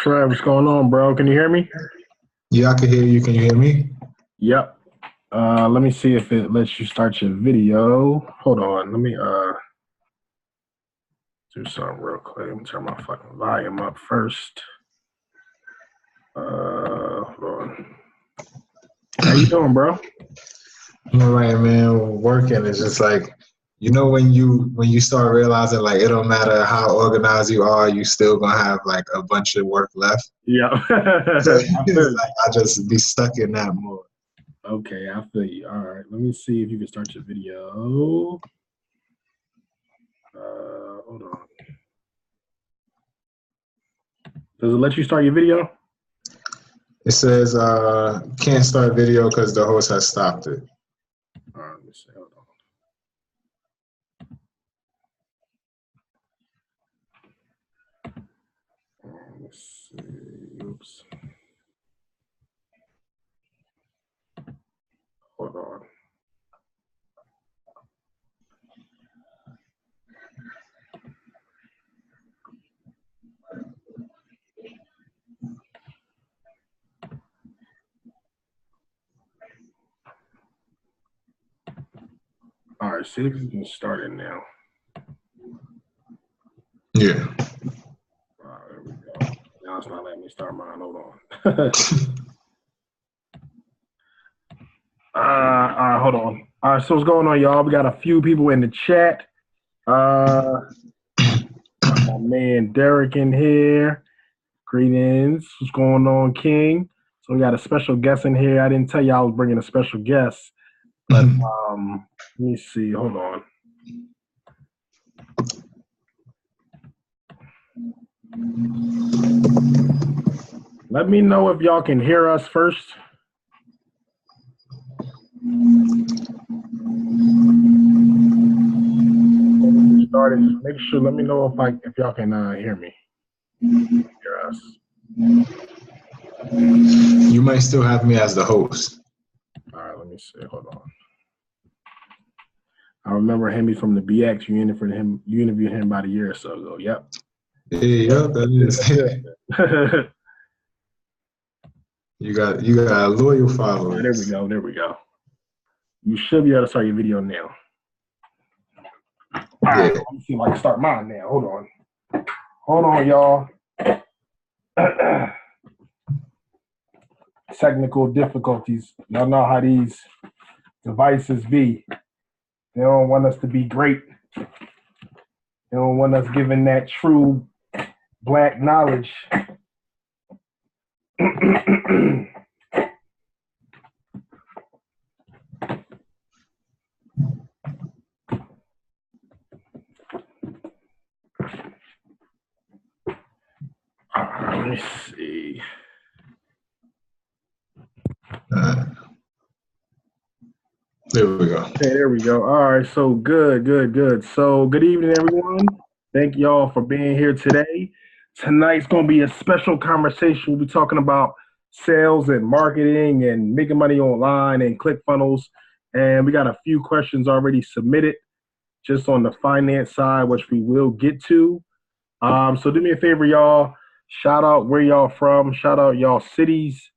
Trev, what's going on, bro? Can you hear me? Yeah, I can hear you. Can you hear me? Yep. Let me see if it lets you start your video. Hold on. Let me do something real quick. Let me turn my fucking volume up first. Hold on. How you doing, bro? I'm all right, man. Working is just like, when you start realizing like it don't matter how organized you are, you still gonna have like a bunch of work left. Yeah. It's like I just be stuck in that mode. Okay, I feel you. All right. Let me see if you can start your video. Hold on. Does it let you start your video? It says can't start video because the host has stopped it. All right, let me see. Hold on. Let's see. Oops. Hold on. All right, see if you can start it now. Yeah. There we go. Now it's not letting me start mine. Hold on. All right, hold on. All right, so what's going on, y'all? We got a few people in the chat. My man Derek in here. Greetings. What's going on, King? So we got a special guest in here. I didn't tell you I was bringing a special guest, but let me see. Hold on. Let me know if y'all can hear us first. Started. Make sure. Let me know if y'all can hear me. Hear us. You might still have me as the host. All right. Let me see. Hold on. I remember him from the BX. You interviewed him about a year or so ago. Yep. Yeah, that is. You got a loyal follower. There we go. There we go. You should be able to start your video now. All right, let me see if I can start mine now. Hold on, y'all. Technical difficulties. Y'all know how these devices be. They don't want us to be great. They don't want us giving that true black knowledge. Let me see. There we go. Okay, there we go. All right, so good. So good evening, everyone. Thank y'all for being here today. Tonight's going to be a special conversation. We'll be talking about sales and marketing and making money online and ClickFunnels. And we got a few questions already submitted just on the finance side, which we will get to. So do me a favor, y'all. Shout out where y'all from. Shout out y'all cities.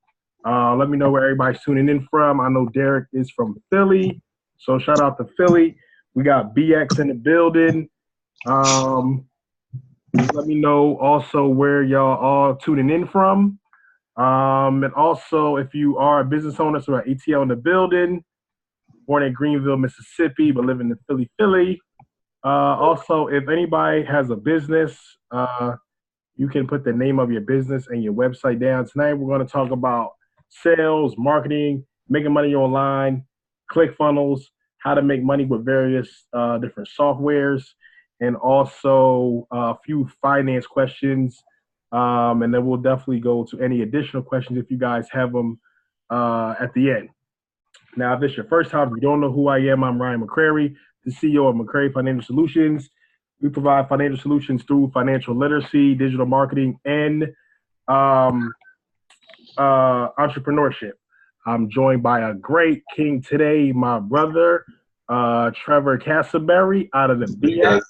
Let me know where everybody's tuning in from. I know Derek is from Philly, so shout out to Philly. We got BX in the building. Let me know also where y'all all tuning in from. And also, if you are a business owner, so got ATL in the building, born in Greenville, Mississippi, but living in Philly. Also, if anybody has a business, you can put the name of your business and your website down. Tonight, we're going to talk about sales, marketing, making money online, ClickFunnels, how to make money with various different softwares, and also a few finance questions. And then we'll definitely go to any additional questions if you guys have them at the end. Now, if this is your first time, if you don't know who I am, I'm Ryan McCrary, the CEO of McCrary Financial Solutions. We provide financial solutions through financial literacy, digital marketing, and entrepreneurship. I'm joined by a great king today, my brother, Trevor Cassaberry out of the BX.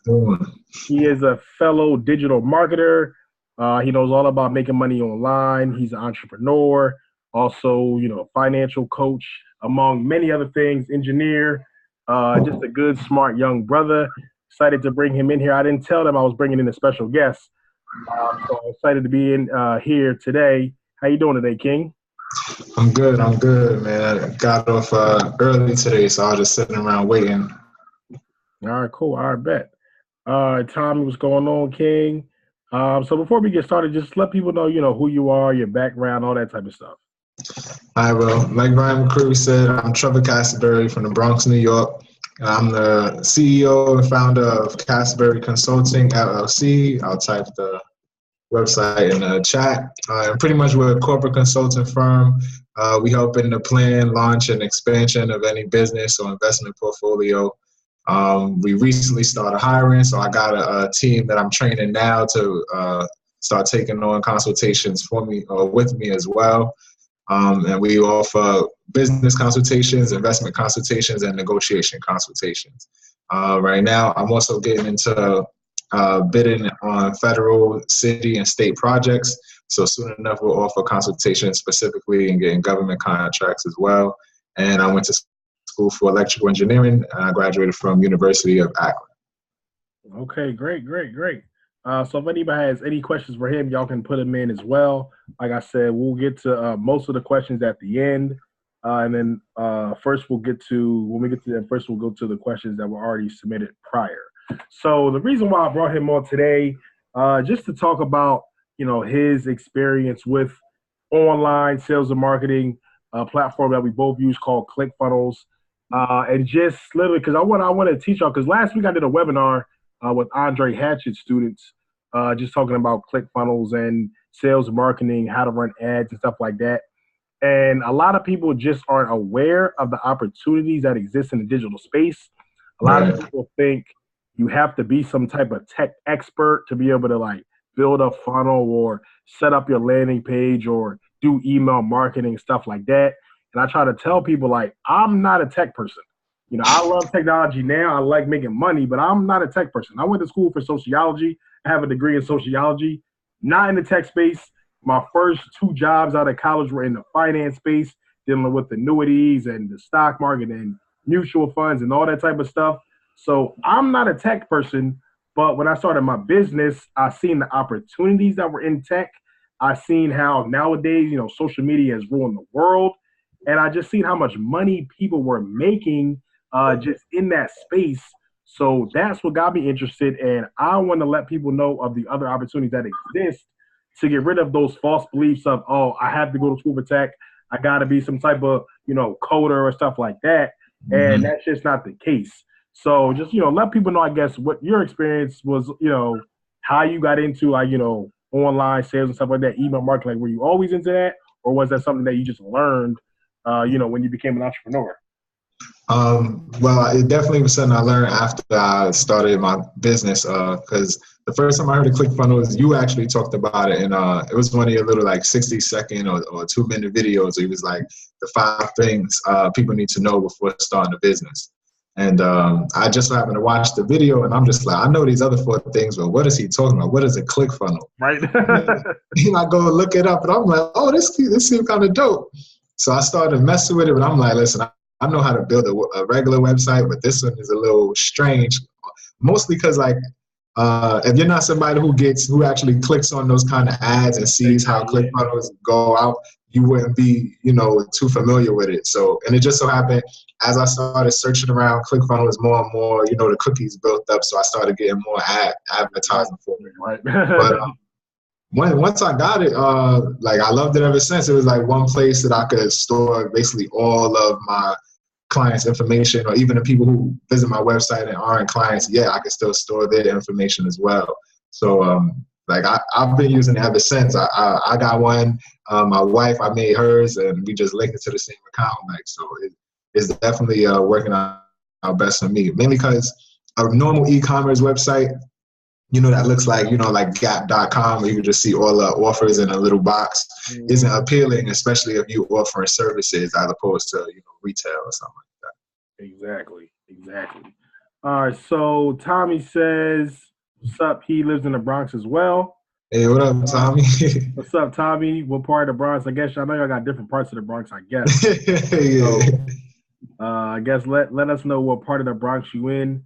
He is a fellow digital marketer, He knows all about making money online. He's an entrepreneur, also, financial coach, among many other things, engineer, just a good, smart young brother. Excited to bring him in here. I didn't tell them I was bringing in a special guest, so I'm excited to be in here today. How you doing today, King? I'm good. I'm good, man. I got off early today, so I was just sitting around waiting. All right, cool. All right, bet. Tommy, what's going on, King? So before we get started, just let people know, who you are, your background, all that type of stuff. All right, well, like Ryan McCrary said, I'm Trevor Cassaberry from the Bronx, New York. I'm the CEO and founder of Cassaberry Consulting, LLC. I'll type the website in the chat. And pretty much we're a corporate consulting firm. We help in the plan, launch, and expansion of any business or investment portfolio. We recently started hiring, so I got a team that I'm training now to start taking on consultations for me or with me as well. And we offer business consultations, investment consultations, and negotiation consultations. Right now, I'm also getting into bidding on federal, city, and state projects. So soon enough, we'll offer consultations specifically in getting government contracts as well. And I went to school for electrical engineering. And I graduated from University of Akron. Okay, great. So if anybody has any questions for him, y'all can put them in as well. Like I said, we'll get to most of the questions at the end. And then first when we get to that, first we'll go to the questions that were already submitted prior. So the reason why I brought him on today, just to talk about, his experience with online sales and marketing platform that we both use called ClickFunnels. And just literally, because I want to teach y'all, because last week I did a webinar with Andre Hatchett's students, just talking about ClickFunnels and sales and marketing, how to run ads and stuff like that. And a lot of people just aren't aware of the opportunities that exist in the digital space. A lot of people think you have to be some type of tech expert to be able to build a funnel or set up your landing page or do email marketing, stuff like that. And I try to tell people I'm not a tech person. I love technology now. I like making money, but I'm not a tech person. I went to school for sociology. I have a degree in sociology, not in the tech space. My first 2 jobs out of college were in the finance space, dealing with annuities and the stock market and mutual funds and all that type of stuff. So I'm not a tech person, but when I started my business, I seen the opportunities that were in tech. I seen how nowadays, social media has ruined the world. And I just seen how much money people were making just in that space. So that's what got me interested. And I want to let people know of the other opportunities that exist to get rid of those false beliefs of, oh, I have to go to school for tech. I got to be some type of, coder or stuff like that. And that's just not the case. So just, let people know, I guess, what your experience was, how you got into online sales and stuff like that, email marketing. Were you always into that? Or was that something that you just learned, when you became an entrepreneur? Well, it definitely was something I learned after I started my business. Because the first time I heard of ClickFunnels, you actually talked about it, and it was one of your little 60-second or 2-minute videos. It was the 5 things people need to know before starting a business. And I just happened to watch the video, and I'm just I know these other 4 things, but what is he talking about? What is a ClickFunnel? Right. I go look it up, and I'm like, oh, this seems kind of dope. So I started messing with it, but I'm like, listen, I know how to build a regular website, but this one is a little strange, mostly because if you're not somebody who actually clicks on those kind of ads and sees how ClickFunnels go out, you wouldn't be, too familiar with it. So, and it just so happened, as I started searching around ClickFunnels more and more, the cookies built up, so I started getting more advertising for it. Right. But once I got it, I loved it ever since. It was one place that I could store basically all of my clients' information, or even the people who visit my website and aren't clients yet, I can still store their information as well. So I've been using it ever since. I got one. My wife, I made hers, and we just linked it to the same account. So it's definitely working out best for me, mainly because a normal e-commerce website, that looks like Gap.com, where you can just see all the offers in a little box, isn't appealing, especially if you offering services as opposed to retail or something like that. Exactly. All right. So Tommy says, "What's up?" He lives in the Bronx as well. Hey, what up, Tommy? What's up, Tommy? What part of the Bronx? I guess I know y'all got different parts of the Bronx, I guess. Yeah. So I guess let us know what part of the Bronx you in.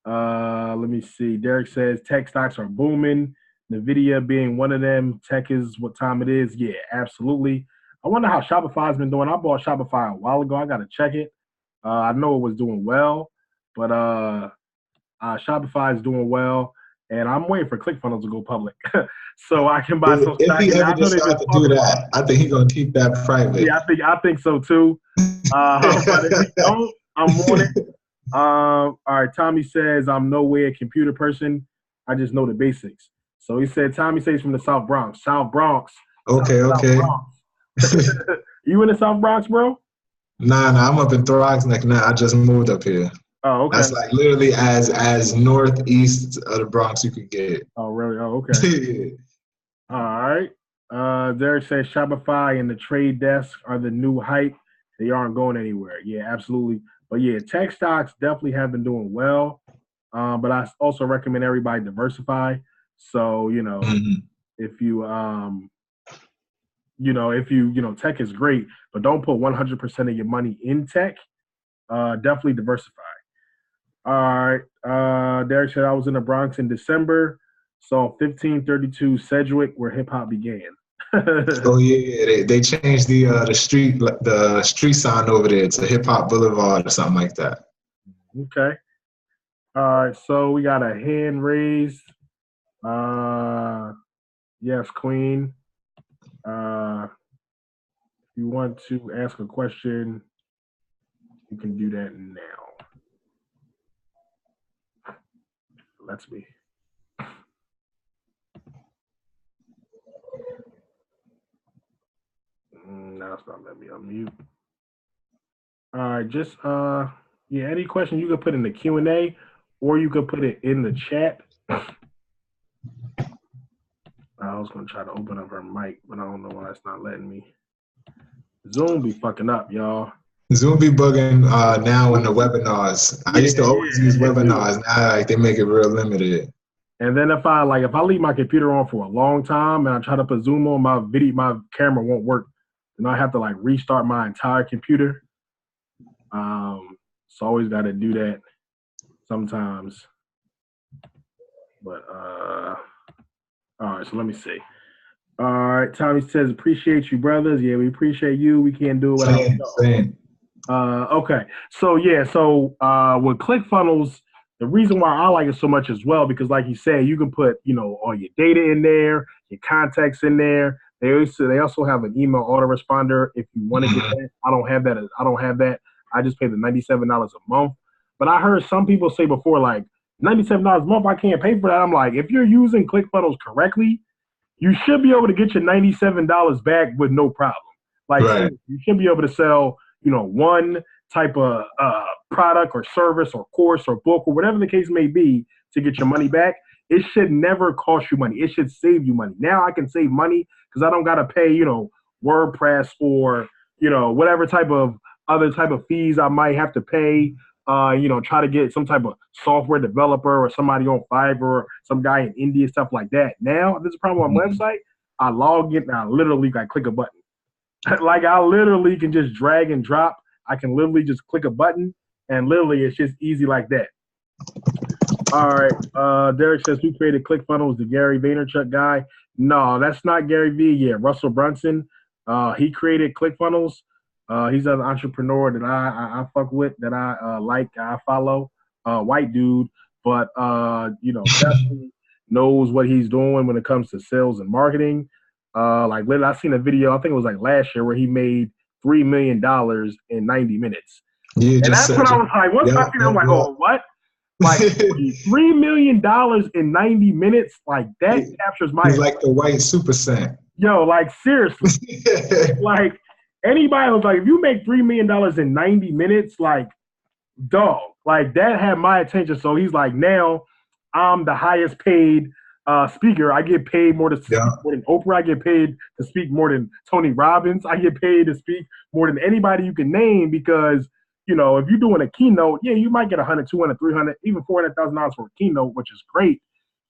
Let me see. Derek says tech stocks are booming. Nvidia being one of them. Tech is what time it is. Yeah, absolutely. I wonder how Shopify's been doing. I bought Shopify a while ago. I got to check it. I know it was doing well, but Shopify is doing well, and I'm waiting for ClickFunnels to go public so I can buy some If stock. he And ever I know they've been decides to do talking about that, I think he's gonna keep that it. private. Yeah, I think so too. But if he don't, I'm on it. All right, Tommy says I'm no way a computer person. I just know the basics. So he said Tommy says from the South Bronx. South Bronx. Okay, South okay. Bronx. You in the South Bronx, bro? Nah, I'm up in Throgsneck now. I just moved up here. Oh, okay. That's like literally as northeast of the Bronx you could get. Oh, really? Oh, okay. All right. Derek says Shopify and the trade desk are the new hype. They aren't going anywhere. Yeah, absolutely. But yeah, tech stocks definitely have been doing well. But I also recommend everybody diversify. So, Mhm. if tech is great, but don't put 100% of your money in tech. Definitely diversify. All right. Derek said I was in the Bronx in December. Saw 1532 Sedgwick, where hip hop began. Oh yeah, they changed the street sign over there to Hip Hop Boulevard or something like that. Okay. All right. So we got a hand raised. Uh, yes, Queen. If you want to ask a question, you can do that now. Let's be. No, it's not letting me unmute. All right, just yeah, any question you could put in the Q&A or you could put it in the chat. I was gonna try to open up her mic, but I don't know why it's not letting me. Zoom be fucking up, y'all. Zoom be bugging now in the webinars. I used to always use it do. webinars. Now like they make it real limited. And then if I leave my computer on for a long time and I try to put Zoom on, my camera won't work. And I have to restart my entire computer. So always got to do that sometimes. But all right, so let me see. All right, Tommy says appreciate you, brothers. Yeah, we appreciate you. We can't do it without y'all. Same. Okay, so with ClickFunnels, the reason why I like it so much as well because, like you said, you can put all your data in there, your contacts in there. They also have an email autoresponder if you want to get that. I don't have that. I just pay the $97 a month. But I heard some people say before $97 a month. I can't pay for that. I'm like, if you're using ClickFunnels correctly, you should be able to get your $97 back with no problem. Right. You should be able to sell one type of product or service or course or book or whatever the case may be to get your money back. It should never cost you money. It should save you money. Now I can save money because I don't got to pay, WordPress or, whatever type of other type of fees I might have to pay. Try to get some type of software developer or somebody on Fiverr or some guy in India, stuff like that. Now, if there's a problem on my website, I log in and I literally click a button. I literally can just drag and drop. I can literally just click a button, and literally it's just easy like that. All right. Derek says, who created ClickFunnels? The Gary Vaynerchuk guy? No, that's not Gary V. Yeah, Russell Brunson. He created ClickFunnels. He's an entrepreneur that I fuck with, that I like, I follow. White dude, but definitely knows what he's doing when it comes to sales and marketing. Literally, I seen a video, I think it was last year, where he made $3 million in 90 minutes. Yeah, And that's when I was like, once I seen it, I'm like, oh, what? $3 million in 90 minutes, that captures my. He's like the white Super Saiyan. Yo, seriously, anybody was if you make $3 million in 90 minutes, dog, that had my attention. So he's now I'm the highest paid speaker. I get paid more to speak more than Oprah. I get paid to speak more than Tony Robbins. I get paid to speak more than anybody you can name because, if you're doing a keynote, yeah, you might get 100, 200, 300, even $400,000 for a keynote, which is great.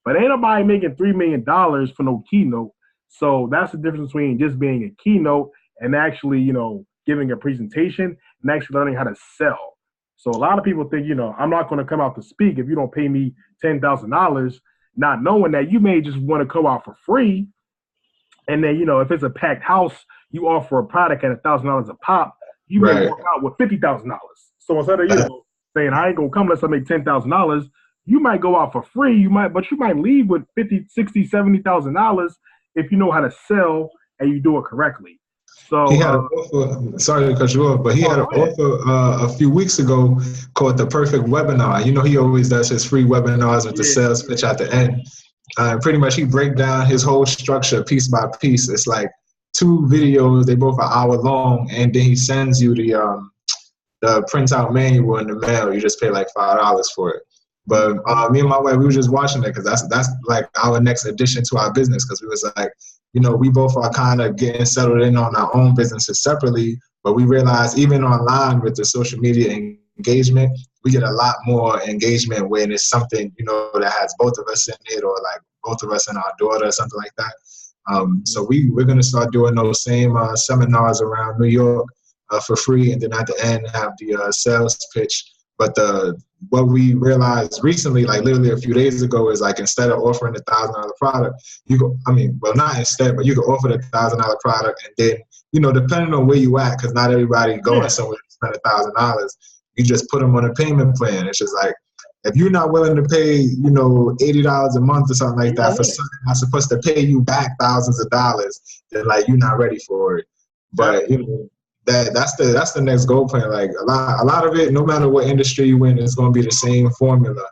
But ain't nobody making $3 million for no keynote. So that's the difference between just being a keynote and actually, giving a presentation and actually learning how to sell. So a lot of people think, I'm not going to come out to speak if you don't pay me $10,000, not knowing that you may just want to come out for free. And then, if it's a packed house, you offer a product at $1,000 a pop, you may walk out with $50,000. So instead of, saying I ain't going to come unless I make $10,000, you might go out for free. But you might leave with $50,000, $60,000, $70,000 if you know how to sell and you do it correctly. So he had an offer. Sorry to cut you off, but he had an offer a few weeks ago called the Perfect Webinar. He always does his free webinars with the sales pitch at the end. Pretty much, he break down his whole structure piece by piece. It's like 2 videos. They both are hour long, and then he sends you the printout manual in the mail. You just pay like $5 for it. But me and my wife, we were just watching it because that's like our next addition to our business, because we was like, we both are kind of getting settled in on our own businesses separately, but we realized even online with the social media engagement, we get a lot more engagement when it's something, that has both of us in it, or like both of us and our daughter or something like that. So we're going to start doing those same seminars around New York for free, and then at the end have the sales pitch. But what we realized recently, like literally a few days ago, is like instead of offering the $1,000 product, not instead, but you can offer the $1,000 product, and then, depending on where you at, because not everybody going somewhere to spend $1,000, you just put them on a payment plan. It's just like, if you're not willing to pay, $80 a month or something like that for something that's supposed to pay you back thousands of dollars, then like you're not ready for it. But that's the next goal plan. Like a lot of it, no matter what industry you in, it's going to be the same formula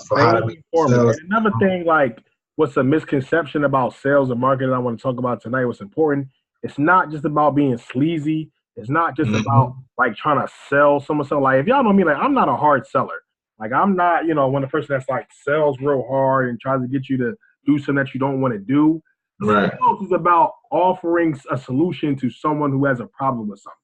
for how to make sales. And another thing, like what's a misconception about sales and marketing I want to talk about tonight, what's important, it's not just about being sleazy. It's not just about like trying to sell someone. So like, if y'all know me, like I'm not a hard seller. Like I'm not, one of the person that's like sells real hard and tries to get you to do something that you don't want to do. Right. Sales is about offering a solution to someone who has a problem with something.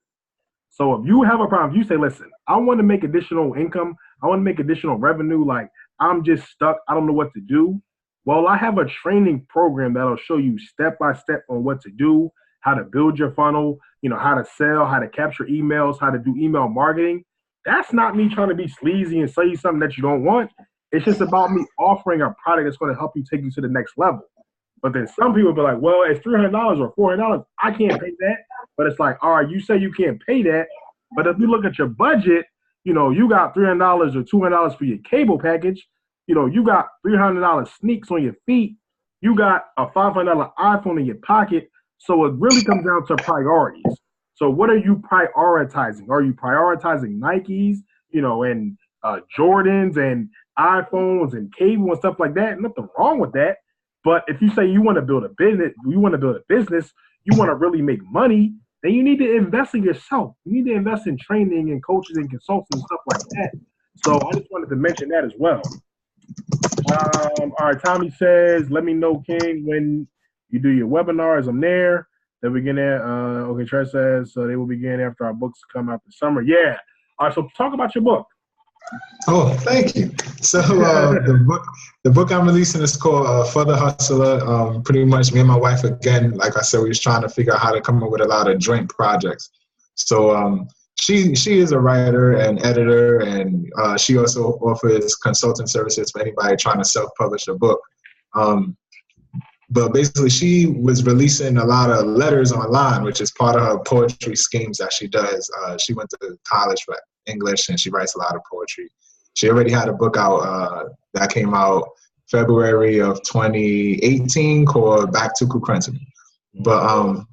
So if you have a problem, if you say, listen, I want to make additional income, I want to make additional revenue, like I'm just stuck, I don't know what to do. Well, I have a training program that'll show you step by step on what to do, how to build your funnel, how to sell, how to capture emails, how to do email marketing. That's not me trying to be sleazy and sell you something that you don't want. It's just about me offering a product that's going to help you take you to the next level. But then some people be like, well, it's $300 or $400. I can't pay that. But it's like, all right, you say you can't pay that. But if you look at your budget, you got $300 or $200 for your cable package. You got $300 sneaks on your feet. You got a $500 iPhone in your pocket. So it really comes down to priorities. So what are you prioritizing? Are you prioritizing Nikes, and Jordans and iPhones and cable and stuff like that? Nothing wrong with that. But if you say you want to build a business, you want to really make money, then you need to invest in yourself. You need to invest in training and coaches and consultants and stuff like that. So I just wanted to mention that as well. All right, Tommy says, let me know, King, when you do your webinars. I'm there. They'll begin at, okay, Trey says, so they will begin after our books come out this summer. Yeah. All right, so talk about your book. Oh, thank you. So the book I'm releasing is called For the Hustler. Pretty much me and my wife, again, like I said, we was trying to figure out how to come up with a lot of joint projects. So she is a writer and editor, and she also offers consulting services for anybody trying to self-publish a book. But basically, she was releasing a lot of letters online, which is part of her poetry schemes that she does. She went to college for English, and she writes a lot of poetry. She already had a book out that came out February of 2018 called Back to Kukrenton. But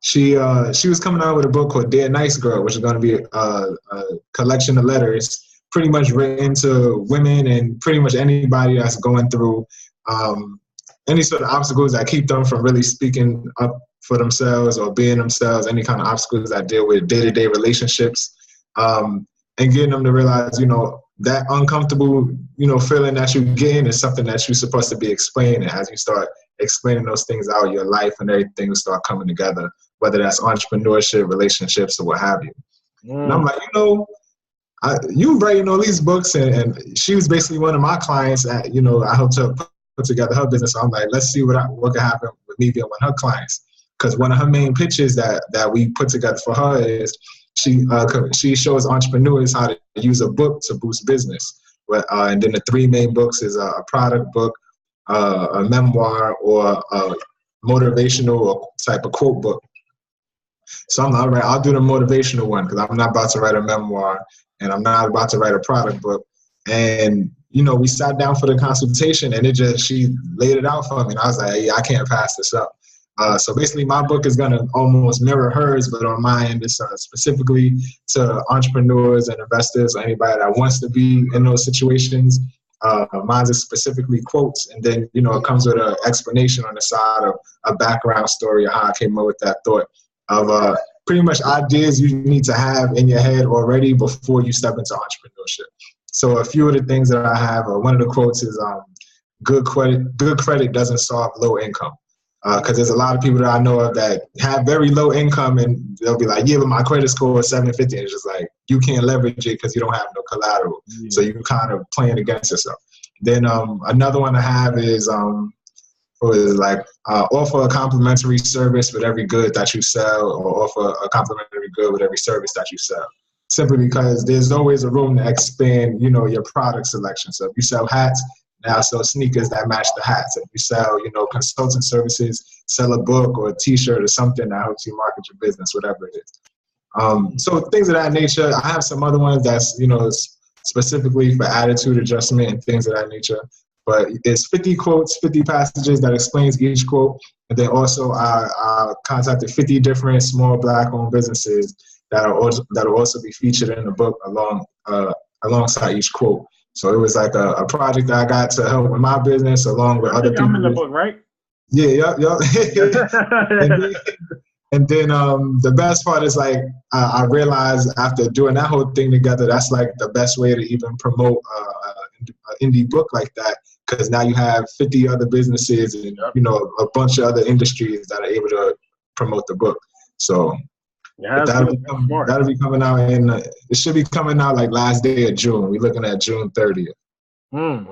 she was coming out with a book called Dear Nice Girl, which is going to be a collection of letters pretty much written to women and pretty much anybody that's going through any sort of obstacles that keep them from really speaking up for themselves or being themselves, any kind of obstacles that deal with day-to-day relationships, and getting them to realize, that uncomfortable, feeling that you're getting is something that you're supposed to be explaining. As you start explaining those things out, your life and everything will start coming together, whether that's entrepreneurship, relationships, or what have you. And I'm like, you writing all these books, and she was basically one of my clients that, I helped her put together her business. So I'm like, let's see what can happen with me being one of her clients. Because one of her main pitches that we put together for her is she shows entrepreneurs how to use a book to boost business. And then the three main books is a product book, a memoir, or a motivational or type of quote book. So I'm like, all right, I'll do the motivational one because I'm not about to write a memoir and I'm not about to write a product book. And, we sat down for the consultation and she laid it out for me. And I was like, yeah, I can't pass this up. So basically my book is going to almost mirror hers, but on my end, it's specifically to entrepreneurs and investors or anybody that wants to be in those situations. Mine is specifically quotes, and then, it comes with an explanation on the side of a background story of how I came up with that thought of pretty much ideas you need to have in your head already before you step into entrepreneurship. So a few of the things that I have, one of the quotes is good credit doesn't solve low income. Because there's a lot of people that I know of that have very low income and they'll be like, yeah, but my credit score is 750. And it's just like, you can't leverage it because you don't have no collateral. Yeah. So you're kind of playing against yourself. Then another one I have is offer a complimentary service with every good that you sell, or offer a complimentary good with every service that you sell. Simply because there's always a room to expand, your product selection. So if you sell hats, now sell sneakers that match the hats. If you sell, consulting services, sell a book or a T-shirt or something that helps you market your business, whatever it is. So things of that nature. I have some other ones that's, specifically for attitude adjustment and things of that nature. But it's 50 quotes, 50 passages that explains each quote. And then also I contacted 50 different small Black-owned businesses that'll also be featured in the book alongside each quote. So it was like a project that I got to help with my business along with other people. I'm in the book, right? Yeah. And then the best part is like I realized after doing that whole thing together, that's like the best way to even promote an indie book like that, because now you have 50 other businesses and a bunch of other industries that are able to promote the book. So yeah, that'll be coming out it should be coming out like last day of June. We're looking at June 30th.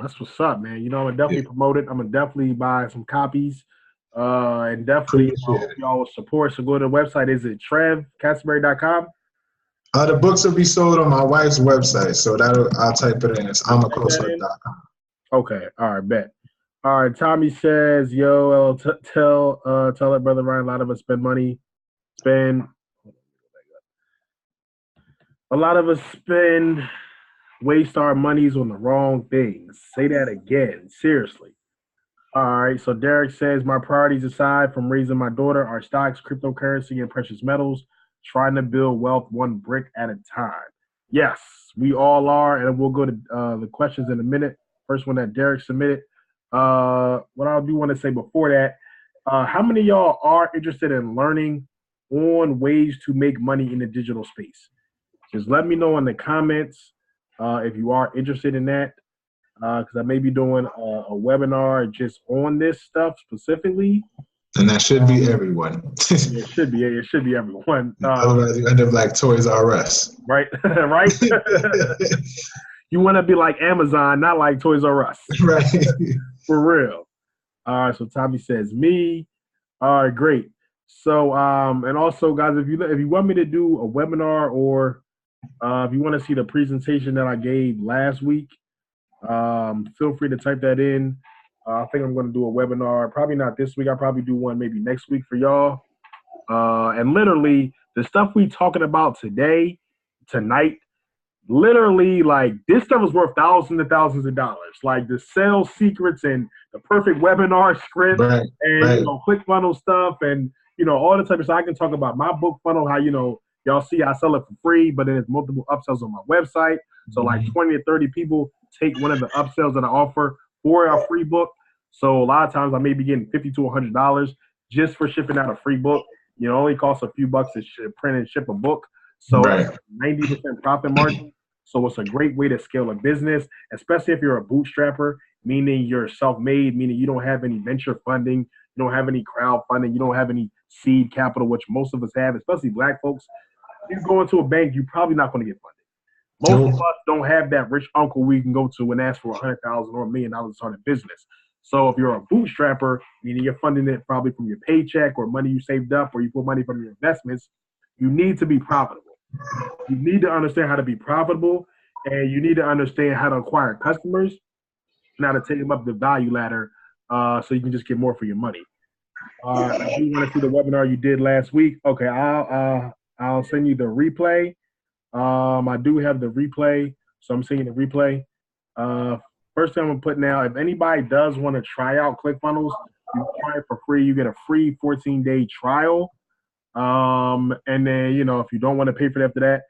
That's what's up, man. I'm gonna definitely promote it. I'm gonna definitely buy some copies. And definitely y'all will support. So go to the website. Is it trevcassaberry.com? The books will be sold on my wife's website, so I'll type it in. It's amacoaswork.com. Okay, all right, bet. All right, Tommy says, "Yo, tell it, brother Ryan. A lot of us waste our monies on the wrong things." Say that again, seriously. All right, so Derek says, my priorities aside from raising my daughter are stocks, cryptocurrency, and precious metals, trying to build wealth one brick at a time. Yes, we all are, and we'll go to the questions in a minute. First one that Derek submitted. What I do want to say before that, how many of y'all are interested in learning on ways to make money in the digital space? Just let me know in the comments if you are interested in that. Because I may be doing a webinar just on this stuff specifically. And that should be everyone. It should be everyone. Otherwise, you end up like Toys R Us. Right, right. You want to be like Amazon, not like Toys R Us. Right. For real. All right, so Tommy says me. All right, great. So, and also, guys, if you want me to do a webinar or if you want to see the presentation that I gave last week, feel free to type that in. I think I'm going to do a webinar, probably not this week. I'll probably do one maybe next week for y'all. And literally the stuff we talking about tonight, literally like this stuff is worth thousands and thousands of dollars. Like the sales secrets and the perfect webinar script and quick funnel stuff and all the type of stuff. I can talk about my book funnel, how y'all see I sell it for free, but then there's multiple upsells on my website. So like 20 to 30 people take one of the upsells that I offer for a free book. So a lot of times I may be getting $50 to $100 just for shipping out a free book. It only costs a few bucks to print and ship a book. So 90% profit margin. So it's a great way to scale a business, especially if you're a bootstrapper, meaning you're self-made, meaning you don't have any venture funding, you don't have any crowdfunding, you don't have any seed capital, which most of us have, especially Black folks. If you go into a bank, you're probably not going to get funded. Most of us don't have that rich uncle we can go to and ask for $100,000 or $1 million to start a business. So if you're a bootstrapper, meaning you're funding it probably from your paycheck or money you saved up or you put money from your investments, you need to be profitable. You need to understand how to be profitable, and you need to understand how to acquire customers, not to take them up the value ladder so you can just get more for your money. I do want to see the webinar you did last week. Okay, I'll send you the replay. I do have the replay, so I'm seeing the replay. First thing I'm gonna put now, if anybody does want to try out ClickFunnels, you try it for free. You get a free 14-day trial. And then, if you don't want to pay for it after that,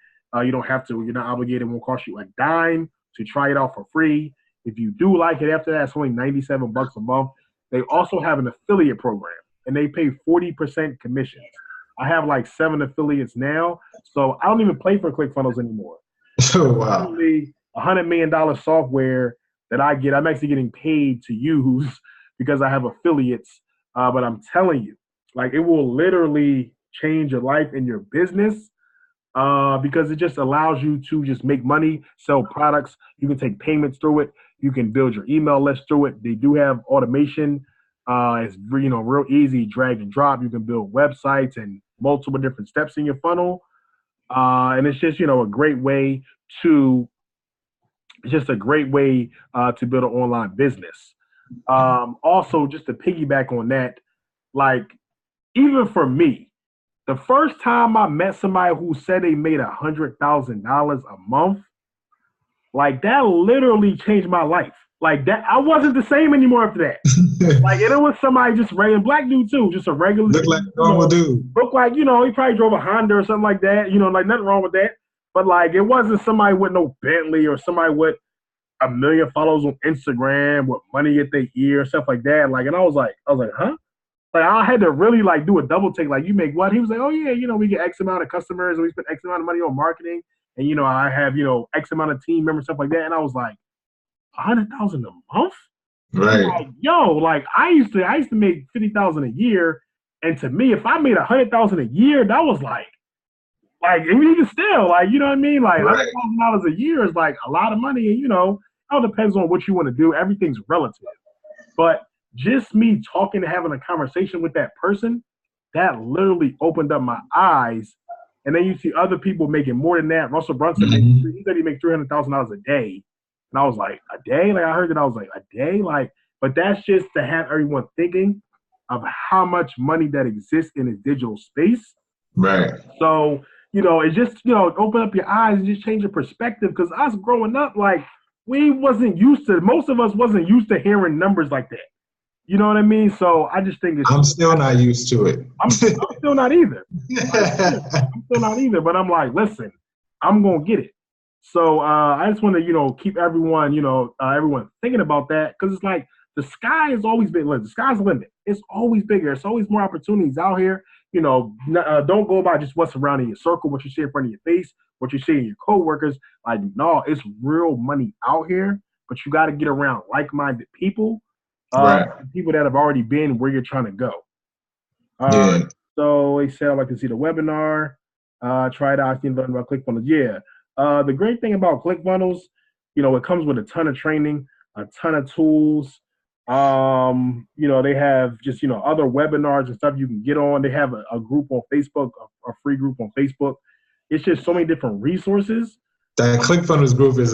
you don't have to. You're not obligated. It won't cost you a dime to try it out for free. If you do like it after that, it's only $97 a month. They also have an affiliate program, and they pay 40% commissions. I have like 7 affiliates now, so I don't even pay for ClickFunnels anymore. Oh, wow. Literally $100 million software that I get, I'm actually getting paid to use because I have affiliates. But I'm telling you, like, it will literally change your life and your business because it just allows you to just make money, sell products. You can take payments through it. You can build your email list through it. They do have automation. It's real easy, drag and drop. You can build websites and multiple different steps in your funnel. And it's just, a great way to build an online business. Also, just to piggyback on that, like, even for me, the first time I met somebody who said they made $100,000 a month, like, that literally changed my life. Like, that, I wasn't the same anymore after that. Like, and it was somebody just regular black dude too, just a regular. Look like a normal dude. Look like, he probably drove a Honda or something like that. Like, nothing wrong with that. But like, it wasn't somebody with no Bentley or somebody with 1 million followers on Instagram with money at their ear, stuff like that. Like, and I was like, huh? Like, I had to really like do a double take. Like, you make what? He was like, oh yeah, we get X amount of customers and we spend X amount of money on marketing. And I have, X amount of team members, stuff like that. And I was like, 100,000 a month? Right. Like, like, I used to make 50,000 a year. And to me, if I made 100,000 a year, that was like, even still, like, you know what I mean? Like, right. $100,000 a year is like a lot of money. And, it all depends on what you want to do. Everything's relative. But just me talking and having a conversation with that person, that literally opened up my eyes. And then you see other people making more than that. Russell Brunson, he said he made $300,000 a day. And I was like, a day? Like, I heard that, I was like, a day? Like, but that's just to have everyone thinking of how much money that exists in a digital space. Right. So, it just, open up your eyes and just change your perspective. Because us growing up, like, most of us wasn't used to hearing numbers like that. You know what I mean? So I just think I'm still not used to it. I'm still not either. I'm still not either. But I'm like, listen, I'm going to get it. So I just want to, keep everyone, everyone thinking about that. Because it's like the sky has always been, the sky's the limit. It's always bigger. It's always more opportunities out here. Don't go by just what's around in your circle, what you see in front of your face, what you see in your coworkers. Like, no, it's real money out here. But you got to get around like-minded people. Right. People that have already been where you're trying to go. So they said, I'd like to see the webinar. Try it out. I can learn about ClickFunnels. Yeah. The great thing about ClickFunnels, it comes with a ton of training, a ton of tools. They have just, other webinars and stuff you can get on. They have a group on Facebook, a free group on Facebook. It's just so many different resources. That ClickFunnels group is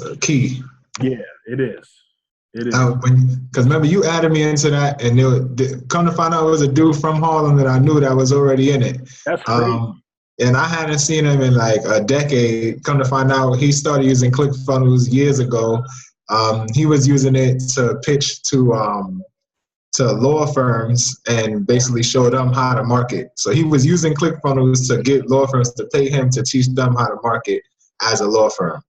a key. Yeah, it is. It is. Because remember, you added me into that, and come to find out it was a dude from Harlem that I knew that was already in it. That's crazy. And I hadn't seen him in like a decade. Come to find out, he started using ClickFunnels years ago. He was using it to pitch to law firms and basically show them how to market. So he was using ClickFunnels to get law firms to pay him to teach them how to market as a law firm.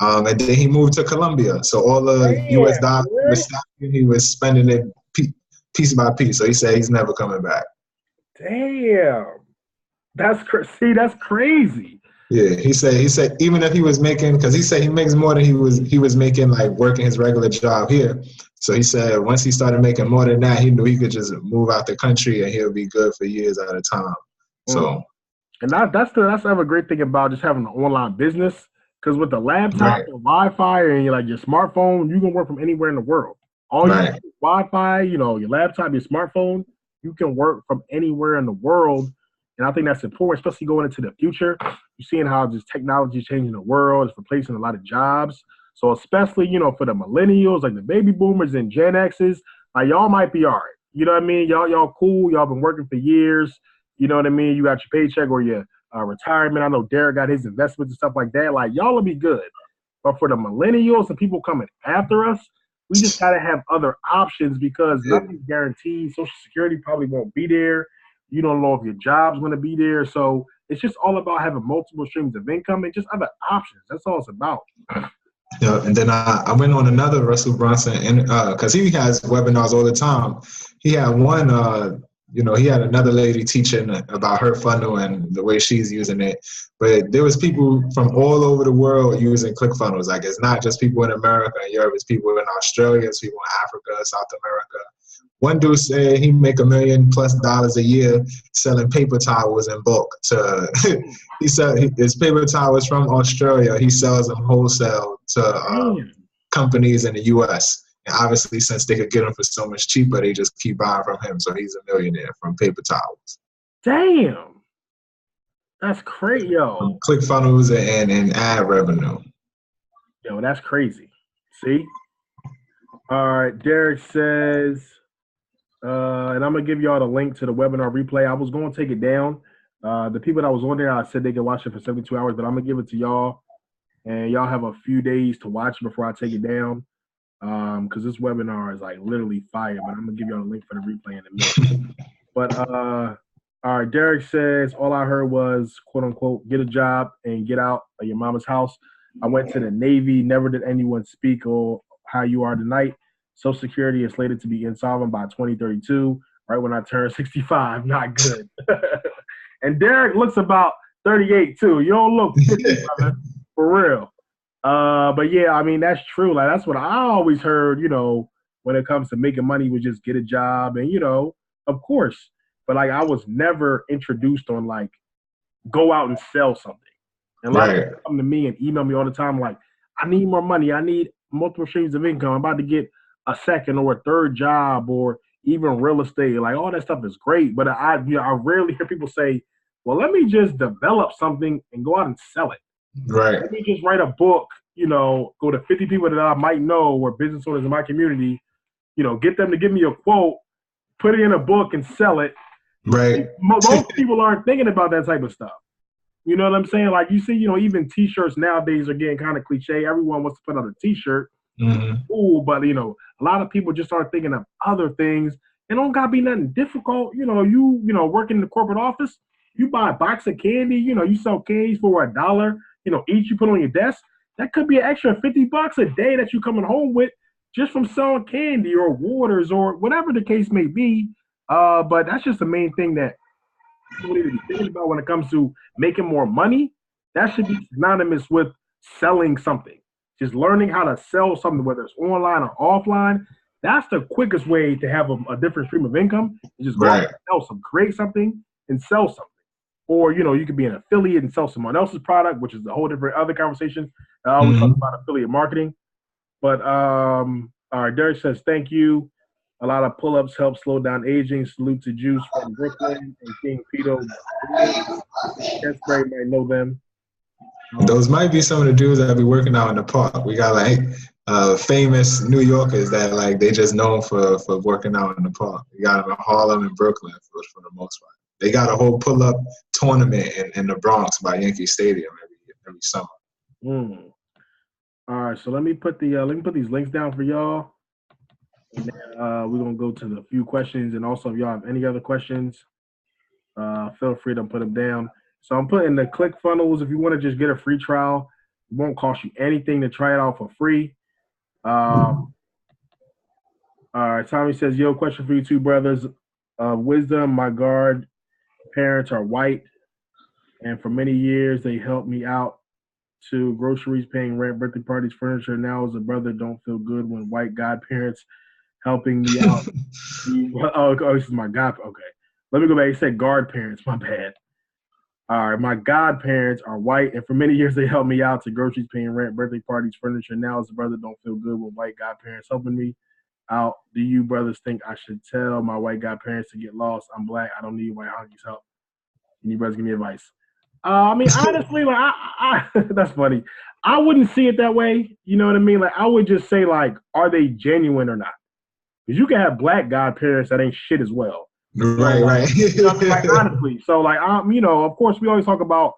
And then he moved to Colombia. So all the U.S. dollars he was spending it piece by piece. So he said he's never coming back. Damn. That's crazy. Yeah, he said even if he was making, because he said he makes more than he was making like working his regular job here. So he said once he started making more than that, he knew he could just move out the country and he'll be good for years at a time. So, and that's the other great thing about just having an online business. Because with the laptop and Wi-Fi and your smartphone, you can work from anywhere in the world. All you Right. need is Wi-Fi, your laptop, your smartphone. You can work from anywhere in the world. And I think that's important, especially going into the future. You're seeing how this technology is changing the world. It's replacing a lot of jobs. So especially, for the millennials, like the baby boomers and Gen X's, like y'all might be all right. You know what I mean? Y'all cool. Y'all been working for years. You know what I mean? You got your paycheck or your retirement. I know Derek got his investments and stuff like that. Like y'all will be good. But for the millennials and people coming after us, we just got to have other options because nothing's guaranteed. Social Security probably won't be there. You don't know if your job's going to be there. So it's just all about having multiple streams of income and just other options. That's all it's about. Yeah, and then I went on another Russell Brunson, and because he has webinars all the time, he had one. He had another lady teaching about her funnel and the way she's using it. But there was people from all over the world using ClickFunnels. Like it's not just people in America and Europe; it's people in Australia, it's people in Africa, South America. One dude said he make $1 million+ a year selling paper towels in bulk. His paper towels from Australia. He sells them wholesale to companies in the U.S. And obviously, since they could get them for so much cheaper, they just keep buying from him. So he's a millionaire from paper towels. Damn, that's crazy, yo. ClickFunnels and ad revenue. Yo, that's crazy. See? All right, Derek says. And I'm going to give y'all the link to the webinar replay. I was going to take it down. The people that was on there, I said they could watch it for 72 hours, but I'm going to give it to y'all. And y'all have a few days to watch it before I take it down. Because this webinar is like literally fire, but I'm going to give y'all the link for the replay in a minute. But, all right, Derek says, all I heard was, quote unquote, get a job and get out of your mama's house. I went to the Navy. Never did anyone speak on how you are tonight. Social Security is slated to be insolvent by 2032, right when I turn 65. Not good. And Derek looks about 38 too. You don't look 50, brother, for real. But yeah, I mean that's true. Like that's what I always heard. When it comes to making money, we just get a job, and of course. But like I was never introduced on like go out and sell something. And a lot of people come to me and email me all the time like, I need more money. I need multiple streams of income. I'm about to get a second or a third job or even real estate. Like all that stuff is great, but I rarely hear people say, well, let me just develop something and go out and sell it. Right. Let me just write a book, go to 50 people that I might know or business owners in my community, get them to give me a quote, put it in a book and sell it. Right. Most people aren't thinking about that type of stuff. You know what I'm saying? Like you see, even T-shirts nowadays are getting kind of cliche. Everyone wants to put out a T-shirt. Mm-hmm. Cool, but a lot of people just aren't thinking of other things. It don't gotta be nothing difficult. You working in the corporate office, you buy a box of candy. You sell candies for $1. Each you put on your desk. That could be an extra $50 a day that you coming home with just from selling candy or waters or whatever the case may be. But that's just the main thing that people need to be thinking about when it comes to making more money. That should be synonymous with selling something. Just learning how to sell something, whether it's online or offline, that's the quickest way to have a different stream of income. Is just go out and sell some, create something and sell something. Or, you could be an affiliate and sell someone else's product, which is a whole different other conversation. I always talk about affiliate marketing. But, all right, Derek says, thank you. A lot of pull-ups help slow down aging. Salute to Juice from Brooklyn and King Pito. Cassaberry might know them. Those might be some of the dudes that be working out in the park. We got like famous New Yorkers that like they just known for working out in the park. We got them in Harlem and Brooklyn for the most part. They got a whole pull-up tournament in the Bronx by Yankee Stadium every summer. All right, so let me put these links down for y'all. And then we're gonna go to the few questions, and also if y'all have any other questions, feel free to put them down. So I'm putting the ClickFunnels. If you want to just get a free trial, it won't cost you anything to try it out for free. All right, Tommy says, yo, question for you two brothers. Wisdom, my guard parents are white, and for many years they helped me out to groceries, paying rent, birthday parties, furniture. Now as a brother, don't feel good when white godparents helping me out. This is my god. Okay, let me go back. He said guard parents. My bad. All right, my godparents are white, and for many years they helped me out to groceries, paying rent, birthday parties, furniture. Now as a brother, don't feel good when white godparents helping me out. Do you brothers think I should tell my white guy parents to get lost? I'm black. I don't need white honkies help. Can you brothers give me advice? I mean, honestly, like, I that's funny. I wouldn't see it that way. You know what I mean? Like, I would just say, like, are they genuine or not? Because you can have black godparents that ain't shit as well. Right, right. You know what I mean? Like, honestly. So, like, you know, of course, we always talk about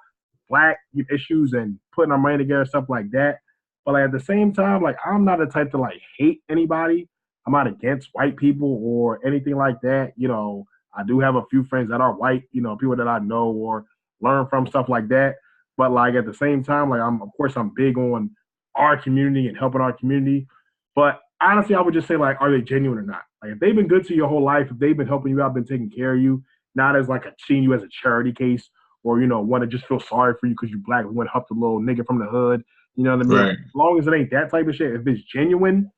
black issues and putting our money together, stuff like that. But, like, at the same time, like, I'm not the type to, like, hate anybody. I'm not against white people or anything like that. You know, I do have a few friends that are white, you know, people that I know or learn from, stuff like that. But like at the same time, like I'm big on our community and helping our community. But honestly, I would just say, like, are they genuine or not? Like, if they've been good to you your whole life, if they've been helping you out, been taking care of you, not as like seeing you as a charity case or, you know, want to just feel sorry for you because you black, we want to help the little nigga from the hood. You know what I mean? Right. As long as it ain't that type of shit, if it's genuine,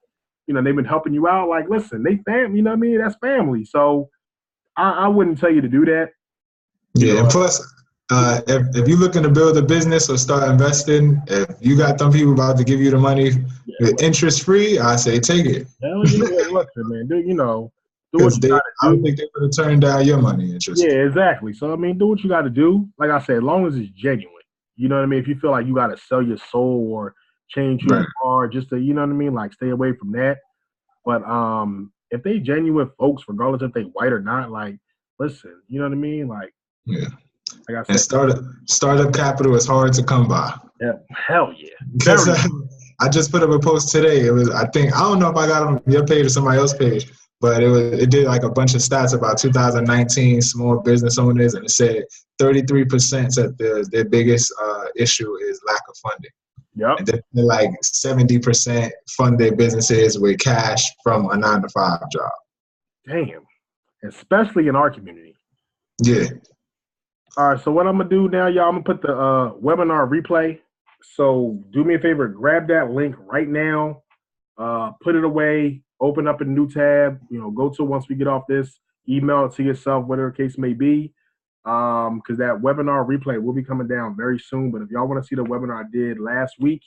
you know, they've been helping you out, like, listen, they family, you know what I mean? That's family. So I wouldn't tell you to do that. Yeah, and plus, if you're looking to build a business or start investing, if you got them people about to give you the money interest free, I say take it. Hell yeah, listen, man, do what you Because got to do. I don't think they would have turned down your money interest. Yeah, exactly. So I mean, do what you got to do. Like I said, as long as it's genuine. You know what I mean? If you feel like you got to sell your soul or change who you are, just to, you know what I mean, like stay away from that. But if they genuine folks, regardless if they white or not, like, listen, you know what I mean? Like, yeah. Like I said, and startup capital is hard to come by. Yeah, hell yeah. Because I just put up a post today. It was, I don't know if I got it on your page or somebody else's page, but it did like a bunch of stats about 2019 small business owners, and it said 33% said their biggest issue is lack of funding. Yep. And then like 70% fund their businesses with cash from a 9-to-5 job. Damn. Especially in our community. Yeah. All right, so what I'm going to do now, y'all, I'm going to put the webinar replay. So do me a favor, grab that link right now, put it away, open up a new tab, you know, go to once we get off this, email it to yourself, whatever the case may be, because that webinar replay will be coming down very soon. But if y'all want to see the webinar I did last week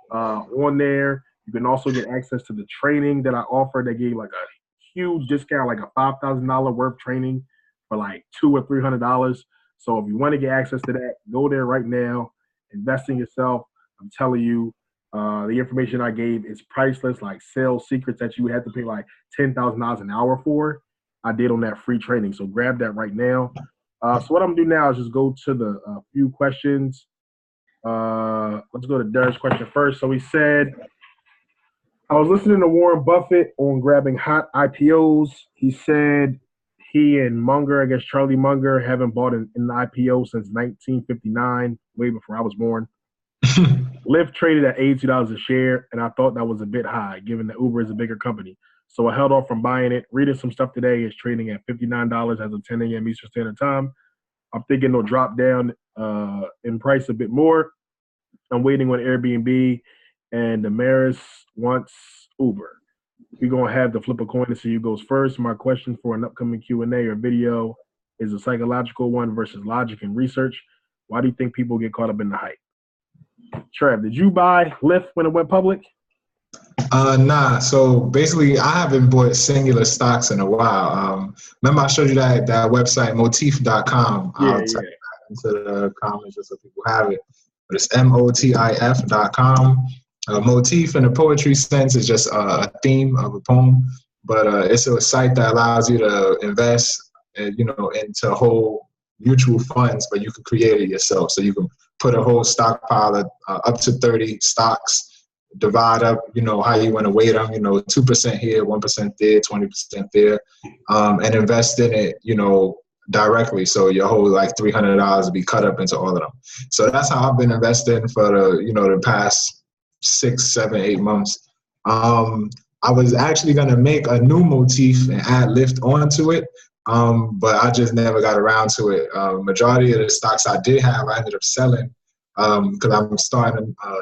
on there, you can also get access to the training that I offered. They gave like a huge discount, like a $5,000 worth training for like $200 or $300. So if you want to get access to that, go there right now. Invest in yourself. I'm telling you, the information I gave is priceless, like sales secrets that you would have to pay like $10,000 an hour for. I did on that free training. So grab that right now. So what I'm going to do now is just go to the few questions. Let's go to Derek's question first. So he said, I was listening to Warren Buffett on grabbing hot IPOs. He said he and Munger, I guess Charlie Munger, haven't bought an IPO since 1959, way before I was born. Lyft traded at $82 a share, and I thought that was a bit high, given that Uber is a bigger company. So I held off from buying it. Reading some stuff today, is trading at $59 as of 10 a.m. Eastern Standard Time. I'm thinking it'll drop down in price a bit more. I'm waiting on Airbnb, and Damaris wants Uber. We're going to have the flip a coin to see who goes first. My question for an upcoming Q&A or video is a psychological one versus logic and research. Why do you think people get caught up in the hype? Trev, did you buy Lyft when it went public? Nah. So basically, I haven't bought singular stocks in a while. Remember I showed you that website, motif.com. I'll type that into the comments just so people have it. But it's motif.com. Motif in the poetry sense is just a theme of a poem, but it's a site that allows you to invest, into whole mutual funds, but you can create it yourself. So you can put a whole stockpile of up to 30 stocks, divide up, how you want to weight them, 2% here, 1% there, 20% there, and invest in it, directly. So your whole like $300 will be cut up into all of them. So that's how I've been investing for the past 6, 7, 8 months. I was actually going to make a new motif and add Lyft onto it, but I just never got around to it. Majority of the stocks I did have, I ended up selling because I'm starting a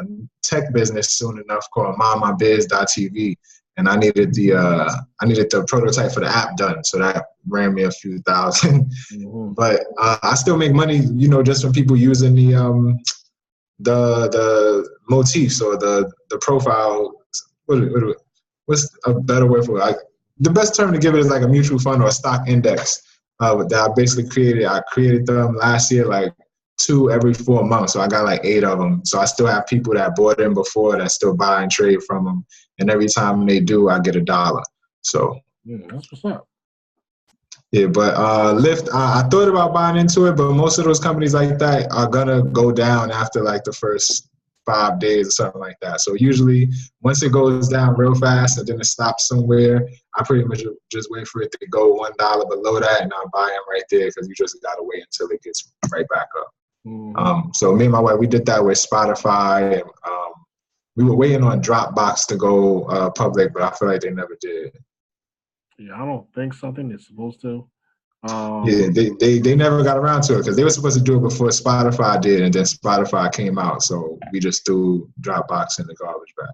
tech business soon enough called mindmybiz.tv, and I needed the prototype for the app done, so that ran me a few thousand. Mm-hmm. But I still make money, just from people using the motifs or the profile. What what's a better word for it? The best term to give it is like a mutual fund or a stock index that I basically created. I created them last year, like 2 every 4 months. So I got like 8 of them. So I still have people that bought in before that still buy and trade from them. And every time they do, I get $1. So that's what's up. Yeah, but Lyft, I thought about buying into it, but most of those companies like that are gonna go down after like the first 5 days or something like that. So usually once it goes down real fast and then it stops somewhere, I pretty much just wait for it to go $1 below that, and I'll buy them right there because you just gotta wait until it gets right back up. So me and my wife, we did that with Spotify, and we were waiting on Dropbox to go public, but I feel like they never did. Yeah, I don't think something is supposed to. Yeah, they never got around to it because they were supposed to do it before Spotify did, and then Spotify came out, so we just threw Dropbox in the garbage bag.